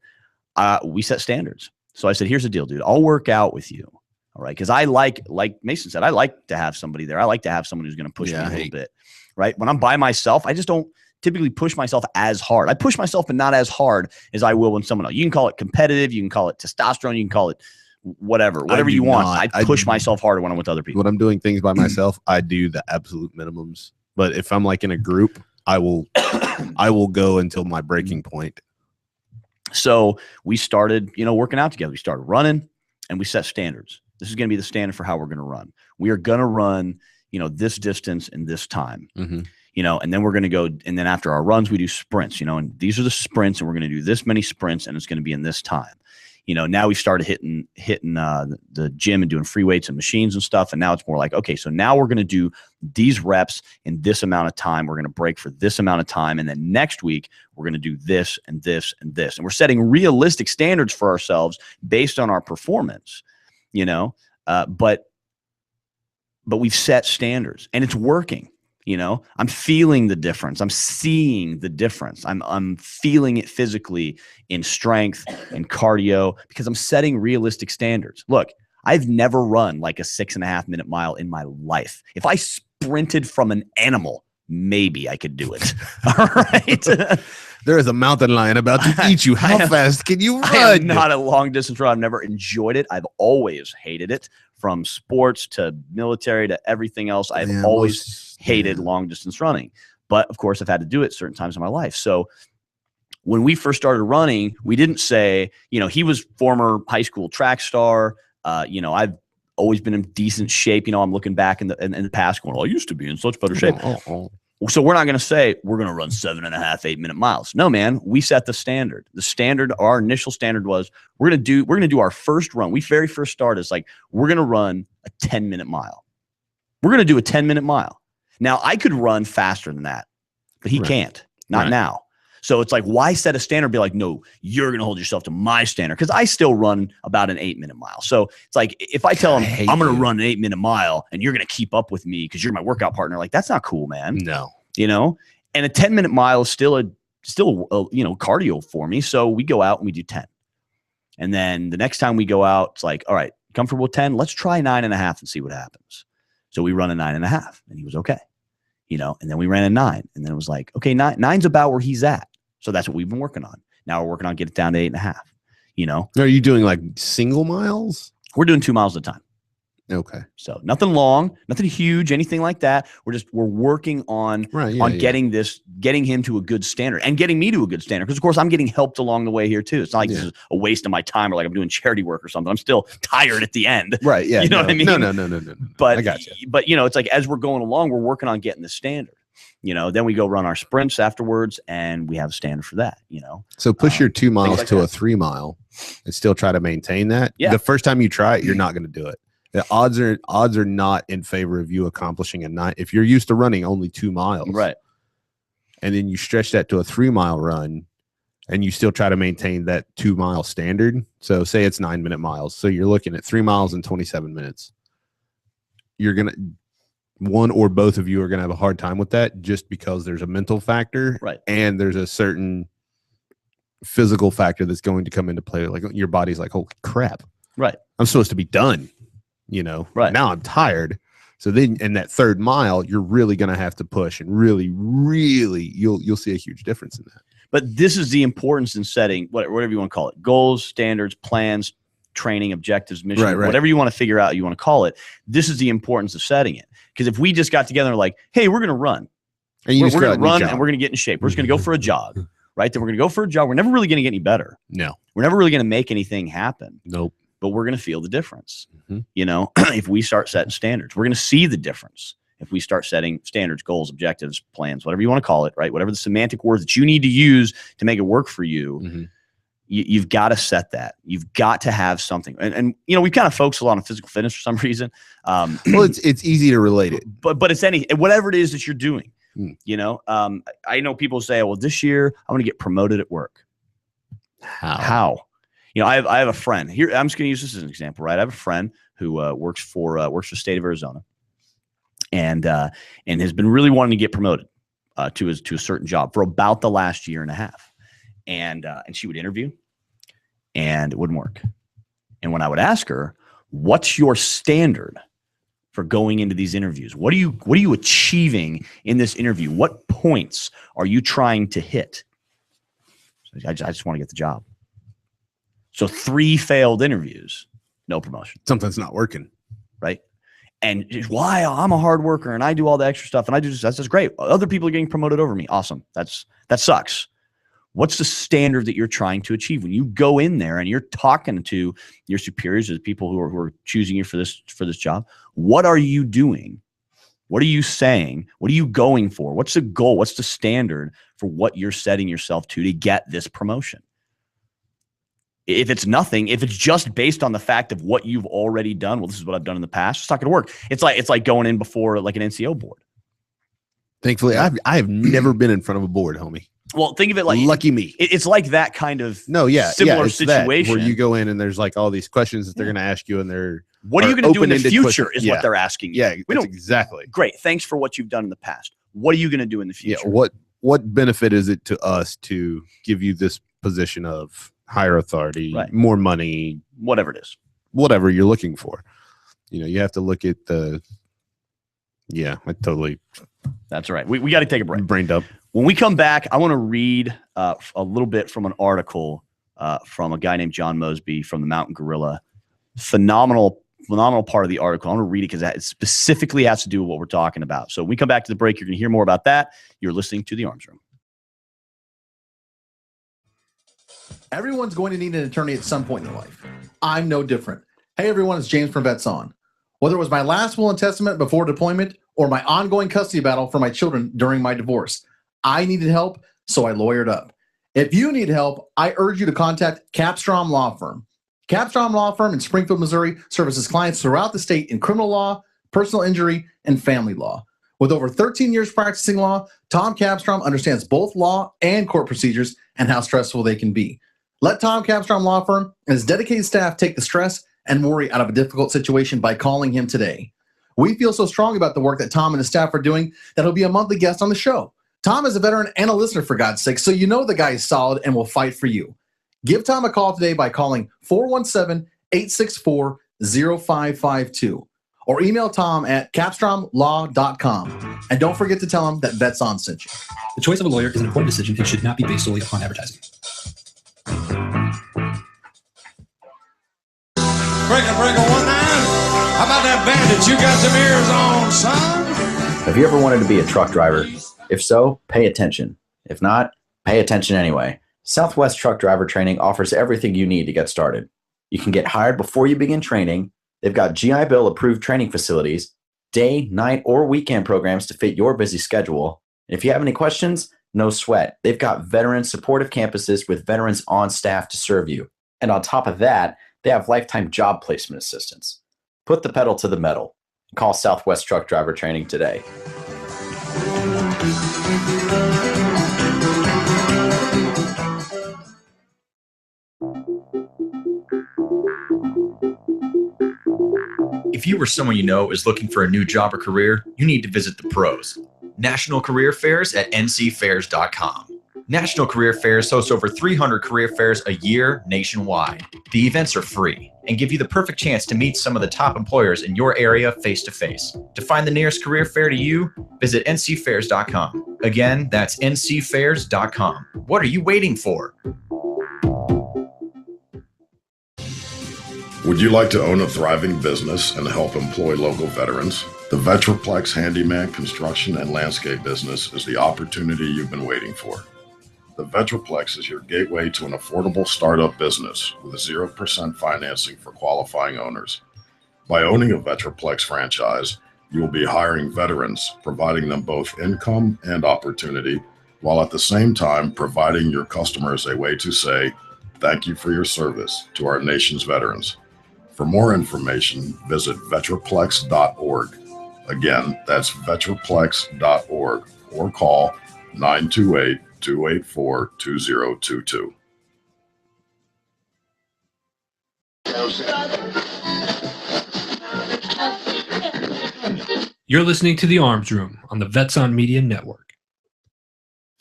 we set standards. So I said, here's the deal, dude. I'll work out with you. All right. Because I like Mason said, I like to have somebody there. I like to have someone who's going to push me a little bit. Right. When I'm by myself, I just don't typically push myself as hard. I push myself, but not as hard as I will when someone else. You can call it competitive. You can call it testosterone. You can call it whatever you want. I push myself harder when I'm with other people. When I'm doing things by myself, I do the absolute minimums. But if I'm like in a group, I will go until my breaking point. So we started, working out together. We started running and we set standards. This is going to be the standard for how we're going to run. We are going to run, this distance in this time, and then we're going to go. And then after our runs, we do sprints, and these are the sprints and we're going to do this many sprints and it's going to be in this time. Now we started hitting the gym and doing free weights and machines and stuff. And now it's more like, okay, so now we're going to do these reps in this amount of time. We're going to break for this amount of time. And then next week, we're going to do this and this and this. And we're setting realistic standards for ourselves based on our performance, but we've set standards and it's working. I'm feeling the difference. I'm seeing the difference. I'm feeling it physically in strength and cardio because I'm setting realistic standards. Look, I've never run like a 6.5 minute mile in my life. If I sprinted from an animal, maybe I could do it. All right. There is a mountain lion about to eat you. How fast can you run? I am not a long distance runner. I've never enjoyed it. I've always hated it. From sports to military to everything else, I've always hated long distance running. But of course, I've had to do it certain times in my life. So when we first started running, we didn't say, he was former high school track star. I've always been in decent shape. I'm looking back in the past going, well, I used to be in such better shape. So we're not going to say we're going to run 7.5, 8 minute miles. No, man, we set the standard. Our initial standard was we're going to do our first run. We very first started as like, we're going to run a 10-minute mile. We're going to do a 10-minute mile. Now I could run faster than that, but he can't, not now. So it's like, why set a standard? Be like, no, you're going to hold yourself to my standard. Cause I still run about an 8-minute mile. So it's like, if I tell him I'm going to run an 8-minute mile and you're going to keep up with me cause you're my workout partner, like that's not cool, man. No, and a 10-minute mile is still a cardio for me. So we go out and we do 10. And then the next time we go out, it's like, all right, comfortable with 10, let's try 9.5 and see what happens. So we run a 9.5 and he was okay. And then we ran a 9 and then it was like, okay, nine's about where he's at. So that's what we've been working on. Now we're working on getting it down to 8.5, You know, Are you doing like single miles? we're doing 2 miles at a time. Okay. So nothing long, nothing huge, anything like that. We're working on getting him to a good standard and getting me to a good standard. Because of course I'm getting helped along the way here too. It's not like this is a waste of my time or like I'm doing charity work or something. I'm still tired at the end. Right. Yeah. You know what I mean? No. But I got you. But you know, it's like as we're going along, we're working on getting the standard. You know, then we go run our sprints afterwards, and we have a standard for that. You know, So push your 2 miles like to that. a 3 mile, and still try to maintain that. Yeah. The first time you try it, you're not going to do it. The odds are not in favor of you accomplishing a 9. If you're used to running only 2 miles, right? And then you stretch that to a 3 mile run, and you still try to maintain that 2 mile standard. So say it's 9-minute miles. So you're looking at 3 miles in 27 minutes. You're gonna one or both of you are gonna have a hard time with that, just because there's a mental factor, Right. And there's a certain physical factor that's going to come into play. Like your body's like, holy crap, Right. I'm supposed to be done. You know, Right. now I'm tired. So then in that 3rd mile, you're really going to have to push, and really, you'll see a huge difference in that. But this is the importance in setting whatever you want to call it: goals, standards, plans, training, objectives, mission, Right. whatever you want to figure out, you want to call it. This is the importance of setting it. Because if we just got together and like, hey, we're going to run, And we're just going got to a new run, job. and we're going to get in shape. We're just going to go for a jog, right? Then we're going to go for a jog. We're never really going to get any better. No. We're never really going to make anything happen. Nope. But we're going to feel the difference. Mhm. You know, if we start setting standards, we're going to see the difference. If we start setting standards, goals, objectives, plans, whatever you want to call it, right? Whatever the semantic words that you need to use to make it work for you, Mhm. you've got to set that. You've got to have something. And you know, we kind of focus a lot on physical fitness for some reason. Well, it's easy to relate it. But it's whatever it is that you're doing. Hmm. You know, I know people say, well, this year I'm going to get promoted at work. How? You know, I have a friend here. I'm just going to use this as an example, right? I have a friend who works for the state of Arizona, and has been really wanting to get promoted to a certain job for about the last year and a half, and she would interview, and it wouldn't work. And when I would ask her, "What's your standard for going into these interviews? What are you achieving in this interview? What points are you trying to hit?" I just want to get the job. So 3 failed interviews, no promotion. Something's not working. Right. And why? I'm a hard worker and I do all the extra stuff and I do this. That's great. Other people are getting promoted over me. Awesome. That sucks. What's the standard that you're trying to achieve when you go in there and you're talking to your superiors or the people who are choosing you for this job? What are you doing? What are you saying? What are you going for? What's the goal? What's the standard for what you're setting yourself to get this promotion? If it's nothing, if it's just based on the fact of what you've already done, well, this is what I've done in the past, it's not going to work. It's like going in before like an NCO board. Thankfully, I have never been in front of a board, homie. Well, think of it like lucky me. It's like that kind of similar situation that, where you go in and there's like all these questions that they're going to ask you, and they're what are you going to do in the open-ended future questions. is what they're asking you. Yeah, we don't exactly. Great, thanks for what you've done in the past. What are you going to do in the future? Yeah, what benefit is it to us to give you this position of higher authority, more money, whatever it is, whatever you're looking for? You know, you have to look at the. Yeah, I totally. That's right. We got to take a break. Brained up. When we come back, I want to read a little bit from an article from a guy named John Mosby from the Mountain Gorilla. Phenomenal part of the article. I want to read it because it specifically has to do with what we're talking about. So when we come back to the break, you're going to hear more about that. You're listening to The Arms Room. Everyone's going to need an attorney at some point in their life. I'm no different. Hey everyone, it's James from Vets On. Whether it was my last will and testament before deployment or my ongoing custody battle for my children during my divorce, I needed help, so I lawyered up. If you need help, I urge you to contact Capstrom Law Firm. Capstrom Law Firm in Springfield, Missouri services clients throughout the state in criminal law, personal injury, and family law. With over 13 years practicing law, Tom Capstrom understands both law and court procedures and how stressful they can be. Let Tom Capstrom Law Firm and his dedicated staff take the stress and worry out of a difficult situation by calling him today. We feel so strong about the work that Tom and his staff are doing that he'll be a monthly guest on the show. Tom is a veteran and a listener, for God's sake, so you know the guy is solid and will fight for you. Give Tom a call today by calling 417-864-0552 or email Tom at capstromlaw.com. And don't forget to tell him that Vets On sent you. The choice of a lawyer is an important decision and should not be based solely upon advertising. breaker 19. How about that bandit? You got some ears on, son? Have you ever wanted to be a truck driver? If so, pay attention. If not, pay attention anyway. Southwest Truck Driver Training offers everything you need to get started. You can get hired before you begin training. They've got GI Bill approved training facilities, day, night, or weekend programs to fit your busy schedule. And if you have any questions, no sweat. They've got veteran supportive campuses with veterans on staff to serve you. And on top of that, they have lifetime job placement assistance. Put the pedal to the metal. Call Southwest Truck Driver Training today. If you or someone you know is looking for a new job or career, you need to visit the pros. National Career Fairs at ncfairs.com. National Career Fairs hosts over 300 career fairs a year nationwide. The events are free and give you the perfect chance to meet some of the top employers in your area face-to-face. To find the nearest career fair to you, visit ncfairs.com. Again, that's ncfairs.com. What are you waiting for? Would you like to own a thriving business and help employ local veterans? The Vetraplex Handyman Construction and Landscape business is the opportunity you've been waiting for. The Vetraplex is your gateway to an affordable startup business with 0% financing for qualifying owners. By owning a Vetraplex franchise, you will be hiring veterans, providing them both income and opportunity, while at the same time providing your customers a way to say, thank you for your service to our nation's veterans. For more information, visit vetraplex.org. Again, that's vetraplex.org or call 928-284-2022. You're listening to The Arms Room on the Vets on Media Network.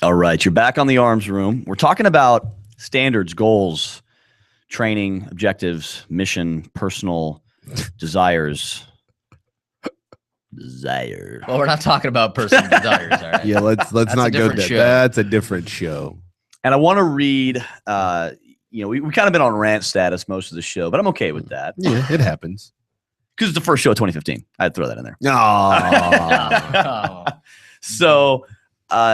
All right, you're back on the Arms Room. We're talking about standards, goals, training, objectives, mission, personal desires. Well, we're not talking about personal desires, all right? Yeah, let's not go there. That's a different show. And I want to read, we kind of been on rant status most of the show, but I'm okay with that. Yeah, it happens. Because it's the first show of 2015. I'd throw that in there. No. So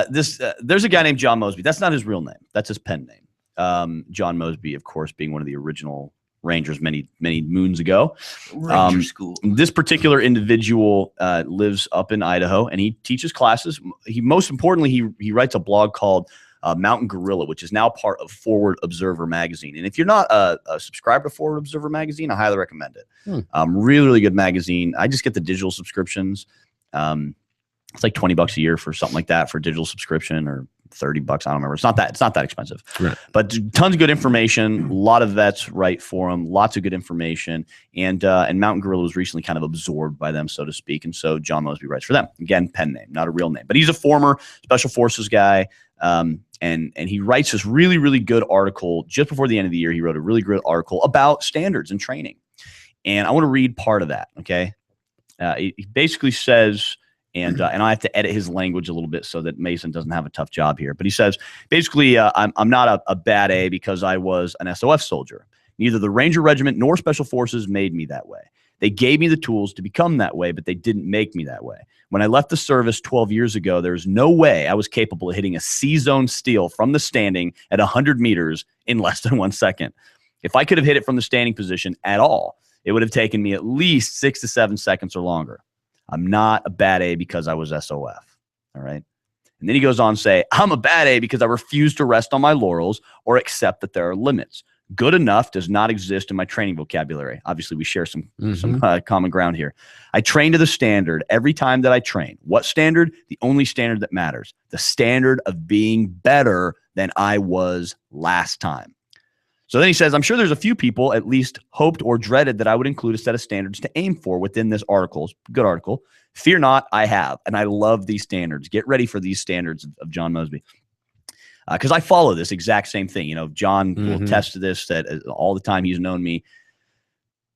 there's a guy named John Mosby. That's not his real name. That's his pen name. John Mosby, of course, being one of the original Rangers many moons ago. Ranger school. This particular individual lives up in Idaho, and he teaches classes. Most importantly, he writes a blog called Mountain Gorilla, which is now part of Forward Observer magazine. And if you're not a subscriber to Forward Observer magazine, I highly recommend it. Really, really good magazine. I just get the digital subscriptions. It's like $20 a year for something like that for a digital subscription, or $30. I don't remember. It's not that expensive, right. But tons of good information. A lot of vets write for them. Lots of good information. And Mountain Gorilla was recently kind of absorbed by them, so to speak. And so John Mosby writes for them. Again, pen name, not a real name, but he's a former Special Forces guy. And he writes this really, really good article just before the end of the year. He wrote a really good article about standards and training. And I want to read part of that. Okay. He basically says, and I have to edit his language a little bit so that Mason doesn't have a tough job here. But he says, basically, I'm not a bad A because I was an SOF soldier. Neither the Ranger Regiment nor Special Forces made me that way. They gave me the tools to become that way, but they didn't make me that way. When I left the service 12 years ago, there's no way I was capable of hitting a C-zone steel from the standing at 100 meters in less than 1 second. If I could have hit it from the standing position at all, it would have taken me at least 6 to 7 seconds or longer. I'm not a bad A because I was SOF. All right. And then he goes on to say, I'm a bad A because I refuse to rest on my laurels or accept that there are limits. Good enough does not exist in my training vocabulary. Obviously, we share some common ground here. I train to the standard every time that I train. What standard? The only standard that matters. The standard of being better than I was last time. So then he says, I'm sure there's a few people at least hoped or dreaded that I would include a set of standards to aim for within this article. Good article. Fear not, I have. And I love these standards. Get ready for these standards of John Mosby. Because I follow this exact same thing. You know, John will attest to this, that all the time he's known me,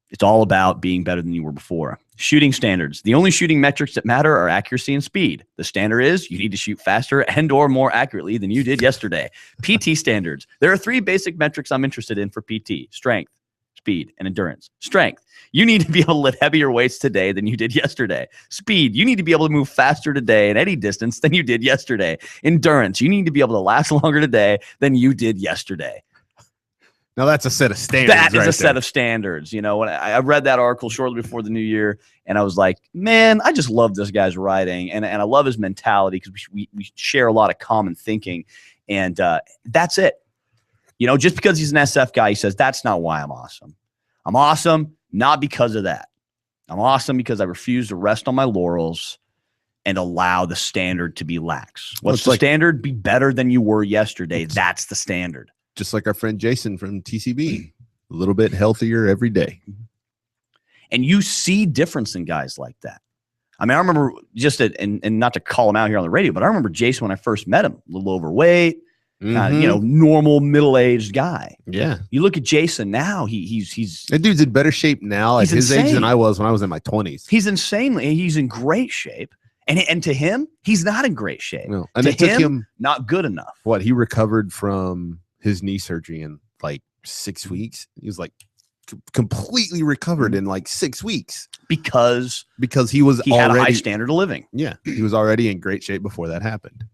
it's all about being better than you were before. Shooting standards. The only shooting metrics that matter are accuracy and speed. The standard is you need to shoot faster and or more accurately than you did yesterday. PT standards. There are 3 basic metrics I'm interested in for PT. Strength, Speed and endurance. Strength. You need to be able to lift heavier weights today than you did yesterday. Speed. You need to be able to move faster today at any distance than you did yesterday. Endurance. You need to be able to last longer today than you did yesterday. Now that's a set of standards. That is right a set of standards. You know, when I read that article shortly before the new year, and I was like, man, I just love this guy's writing, and I love his mentality because we share a lot of common thinking, and that's it. You know, just because he's an SF guy, he says, that's not why I'm awesome. I'm awesome not because of that. I'm awesome because I refuse to rest on my laurels and allow the standard to be lax. What's the standard? Be better than you were yesterday. That's the standard. Just like our friend Jason from TCB, a little bit healthier every day. And you see difference in guys like that. I mean, I remember and not to call him out here on the radio, but I remember Jason when I first met him, a little overweight, you know, normal middle-aged guy. Yeah. You look at Jason now, he's that dude's in better shape now at his age than I was when I was in my 20s. He's in great shape. And to him, he's not in great shape. No. And to it took him not good enough. What, he recovered from his knee surgery in like 6 weeks. He was like completely recovered in like 6 weeks because he had a high standard of living. Yeah. He was already in great shape before that happened.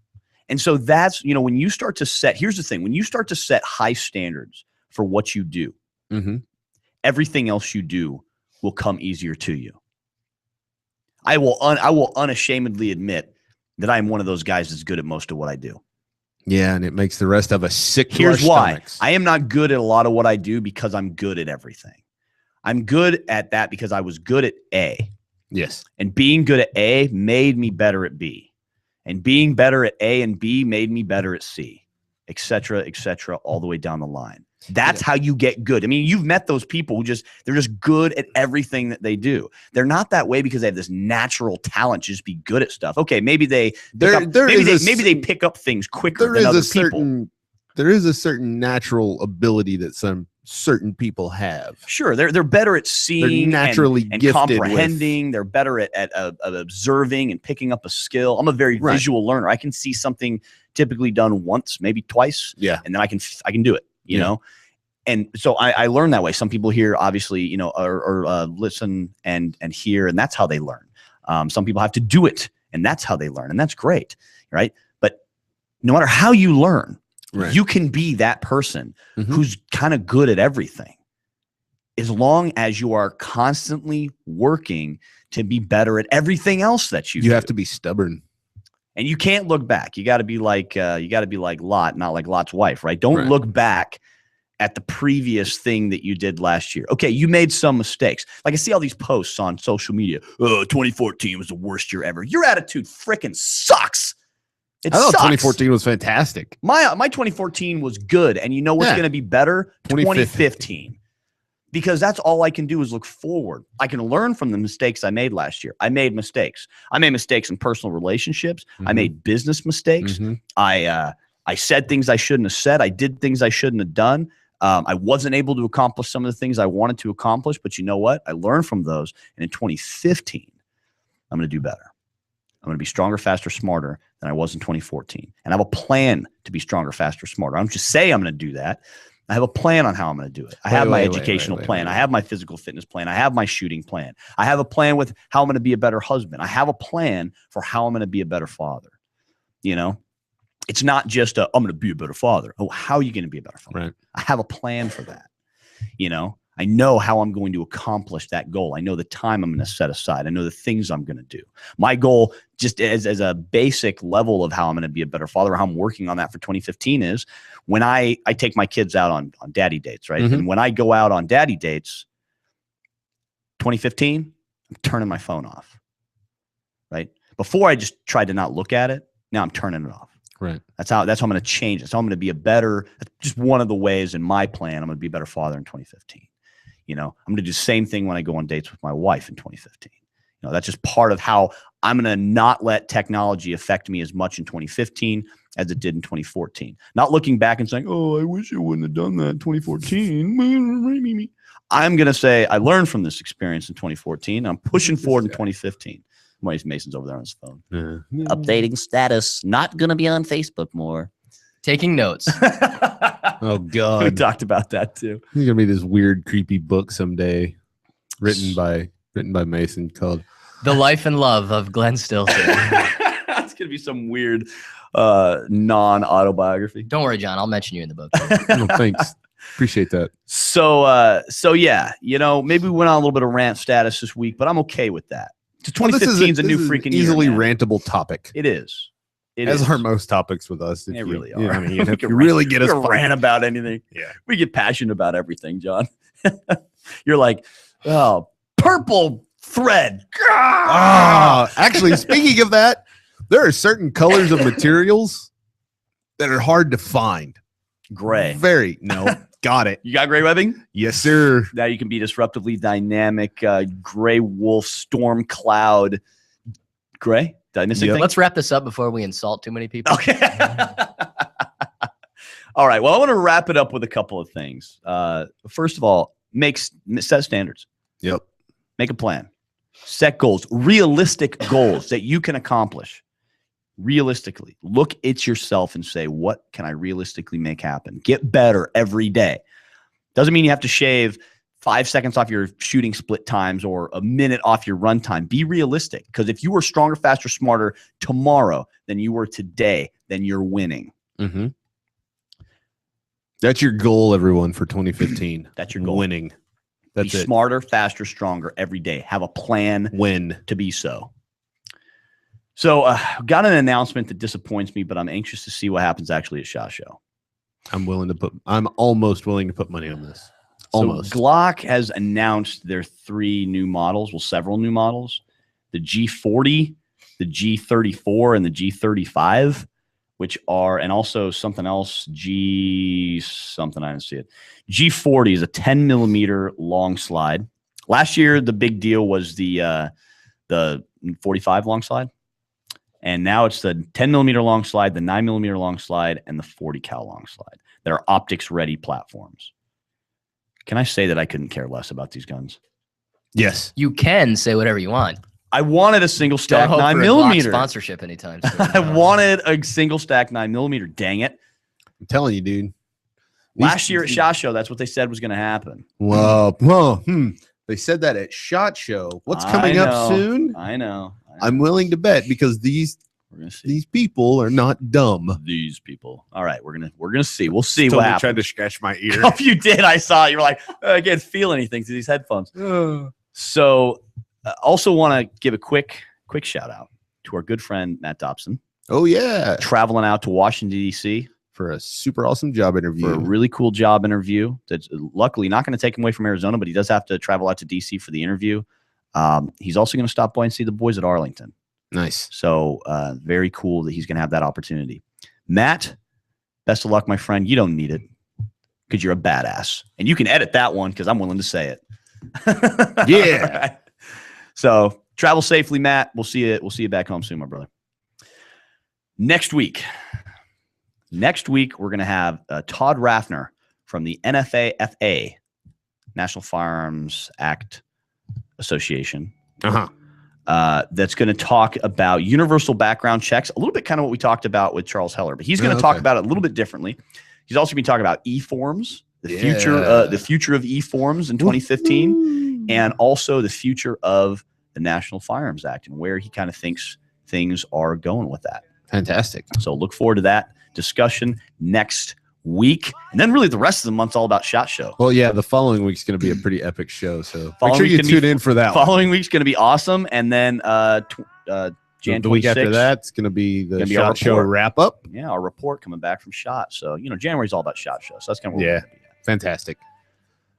And so that's, you know, when you start to set, here's the thing, when you start to set high standards for what you do, everything else you do will come easier to you. I will unashamedly admit that I'm one of those guys that's good at most of what I do. Yeah, and it makes the rest of us sick. Here's why. Stomachs. I am not good at a lot of what I do because I'm good at everything. I'm good at that because I was good at A. Yes. And being good at A made me better at B. And being better at A and B made me better at C, et cetera, all the way down the line. That's how you get good. I mean, you've met those people who they're just good at everything that they do. They're not that way because they have this natural talent to just be good at stuff. Okay, maybe they pick up things quicker than other people. There is a certain natural ability that some certain people have. Sure, they're better at seeing, they're naturally and comprehending. They're better at observing and picking up a skill. I'm a very visual learner. I can see something typically done once, maybe twice, and then I can do it. You know, and so I learn that way. Some people here, obviously, you know, or listen and hear, and that's how they learn. Some people have to do it, and that's how they learn, and that's great, right? But no matter how you learn, you can be that person who's kind of good at everything, as long as you are constantly working to be better at everything else that you do. You have to be stubborn. And you can't look back. You got to be like Lot, not like Lot's wife, right? Don't look back at the previous thing that you did last year. Okay, you made some mistakes. Like I see all these posts on social media. 2014 was the worst year ever. Your attitude freaking sucks. I thought 2014 was fantastic. My 2014 was good, and you know what's going to be better? 2015. Because that's all I can do is look forward. I can learn from the mistakes I made last year. I made mistakes. I made mistakes in personal relationships. I made business mistakes. I said things I shouldn't have said. I did things I shouldn't have done. I wasn't able to accomplish some of the things I wanted to accomplish, but you know what? I learned from those. And in 2015, I'm going to do better. I'm going to be stronger, faster, smarter than I was in 2014. And I have a plan to be stronger, faster, smarter. I don't just say I'm going to do that. I have a plan on how I'm going to do it. I have my educational plan. I have my physical fitness plan. I have my shooting plan. I have a plan with how I'm going to be a better husband. I have a plan for how I'm going to be a better father. You know, it's not just I'm going to be a better father. Oh, how are you going to be a better father? Right. I have a plan for that. You know, I know how I'm going to accomplish that goal. I know the time I'm going to set aside. I know the things I'm going to do. My goal, just as a basic level of how I'm going to be a better father, how I'm working on that for 2015 is when I take my kids out on daddy dates, right? And when I go out on daddy dates, 2015, I'm turning my phone off, right? Before I just tried to not look at it. Now I'm turning it off. Right. That's how I'm going to change it. So I'm going to be just one of the ways in my plan, I'm going to be a better father in 2015. You know, I'm going to do the same thing when I go on dates with my wife in 2015. You know, that's just part of how I'm going to not let technology affect me as much in 2015 as it did in 2014. Not looking back and saying, oh, I wish I wouldn't have done that in 2014. I'm going to say, I learned from this experience in 2014. I'm pushing forward in 2015. Mason's over there on his phone. Updating status. Not going to be on Facebook more. Taking notes. Oh We God, talked about that too. there's gonna be this weird, creepy book someday, written by Mason called The Life and Love of Glenn Stilson. It's gonna be some weird non-autobiography. Don't worry, John. I'll mention you in the book. Oh, thanks, appreciate that. So yeah, maybe we went on a little bit of rant status this week, but I'm okay with that. 2015 is a new freaking easily year, man. rantable topic. It is. It As is. are most topics with us. They If really you know are. what I mean, We if can you really get we us can rant about anything. Yeah. We get passionate about everything, John. You're like, oh, purple thread. Actually, speaking of that, there are certain colors of materials that are hard to find. Gray. Got it. You got gray webbing? Yes, sir. Now you can be disruptively dynamic, gray wolf, storm cloud, gray. Did I miss anything? Let's wrap this up before we insult too many people. Okay. All right. Well, I want to wrap it up with a couple of things. First of all, set standards. Yep. Make a plan. Set goals, realistic goals that you can accomplish. Realistically, look at yourself and say, what can I realistically make happen? Get better every day. Doesn't mean you have to shave 5 seconds off your shooting split times or a minute off your run time. Be realistic, because if you were stronger, faster, smarter tomorrow than you were today, then you're winning. Mm-hmm. That's your goal, everyone, for 2015. That's your goal. Winning. That's be it. smarter, faster, stronger every day. Have a plan Win. to be so. So got an announcement that disappoints me, but I'm anxious to see what happens actually at SHOT Show. I'm almost willing to put money on this. Almost. So Glock has announced their 3 new models, several new models, the G40, the G34, and the G35, which are, and also something else, I didn't see it. G40 is a 10 millimeter long slide. Last year, the big deal was the 45 long slide. And now it's the 10 millimeter long slide, the 9 millimeter long slide, and the 40 cal long slide. They're optics ready platforms. Can I say that I couldn't care less about these guns? Yes. You can say whatever you want. I wanted a single Don't stack hope 9 for a Glock millimeter. sponsorship anytime soon. I wanted a single stack 9 millimeter. Dang it. I'm telling you, dude. Last year at SHOT Show, that's what they said was going to happen. Well, they said that at SHOT Show. What's coming up soon? I know. I'm willing to bet, because these people are not dumb. These people. All right, we're gonna see. We'll see Totally what happens. tried to scratch my ear. Oh, you did. I saw it. You were like, I can't feel anything through these headphones. So, also want to give a quick shout out to our good friend Matt Dobson. Oh yeah, traveling out to Washington D.C. for a super awesome job interview. For a really cool job interview. That's luckily not going to take him away from Arizona, but he does have to travel out to D.C. for the interview. He's also going to stop by and see the boys at Arlington. Nice. So very cool that he's going to have that opportunity. Matt, best of luck, my friend. You don't need it because you're a badass. And you can edit that one because I'm willing to say it. Yeah. Right. So travel safely, Matt. We'll see you back home soon, my brother. Next week, we're going to have Todd Raffner from the NFAFA, National Firearms Act Association. That's going to talk about universal background checks, a little bit kind of what we talked about with Charles Heller, but he's going to talk about it a little bit differently. He's also going to talk about e-forms, the future of e-forms in 2015, and also the future of the National Firearms Act and where he kind of thinks things are going with that. Fantastic. So look forward to that discussion next week, and then really the rest of the month's all about SHOT Show. Well, yeah, the following week's going to be a pretty epic show, so Following make sure you week's tune gonna be- in for that. Following week's going to be awesome, and then Jan the week after 26th, that, it's going to be the gonna be our SHOT Show report. wrap up. Yeah, our report coming back from SHOT. So January's all about SHOT Show. So that's kind of where we're gonna be at. Fantastic.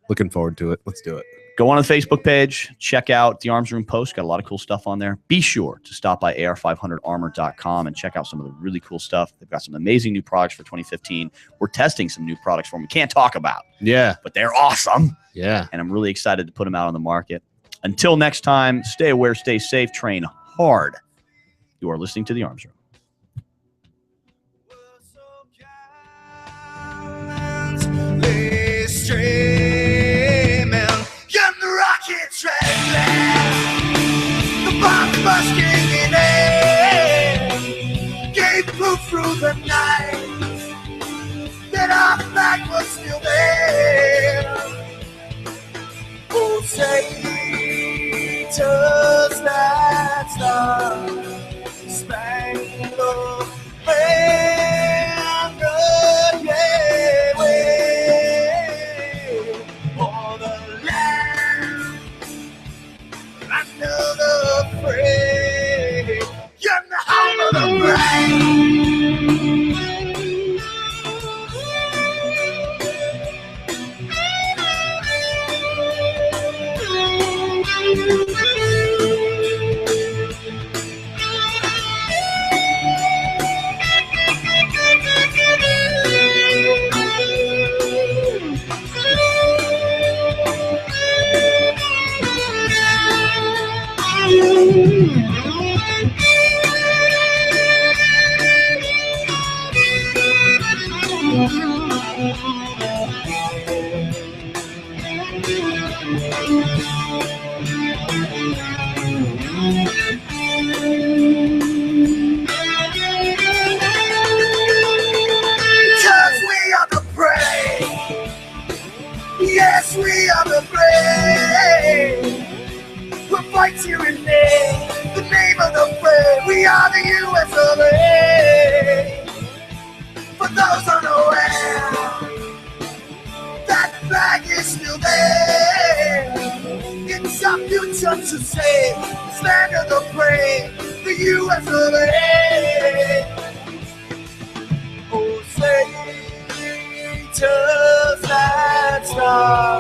Looking forward to it. Let's do it. Go on the Facebook page, check out the Arms Room post. Got a lot of cool stuff on there. Be sure to stop by ar500armor.com and check out some of the really cool stuff. They've got some amazing new products for 2015. We're testing some new products for them we can't talk about. Yeah. But they're awesome. Yeah. And I'm really excited to put them out on the market. Until next time, stay aware, stay safe, train hard. You are listening to the Arms Room. Through the night, our flag was still there. Oh, Satan's that star-spangled banner, yeah, wave for the land under the frame. You're the home of the brave. Because we are the brave. Yes, we are the brave. We'll fight you in the name of the brave. We are the U.S. of A. For those unaware, that flag is still there. It's our future to save. Stand of the brave, the U.S. of A. Oh, say, just that star.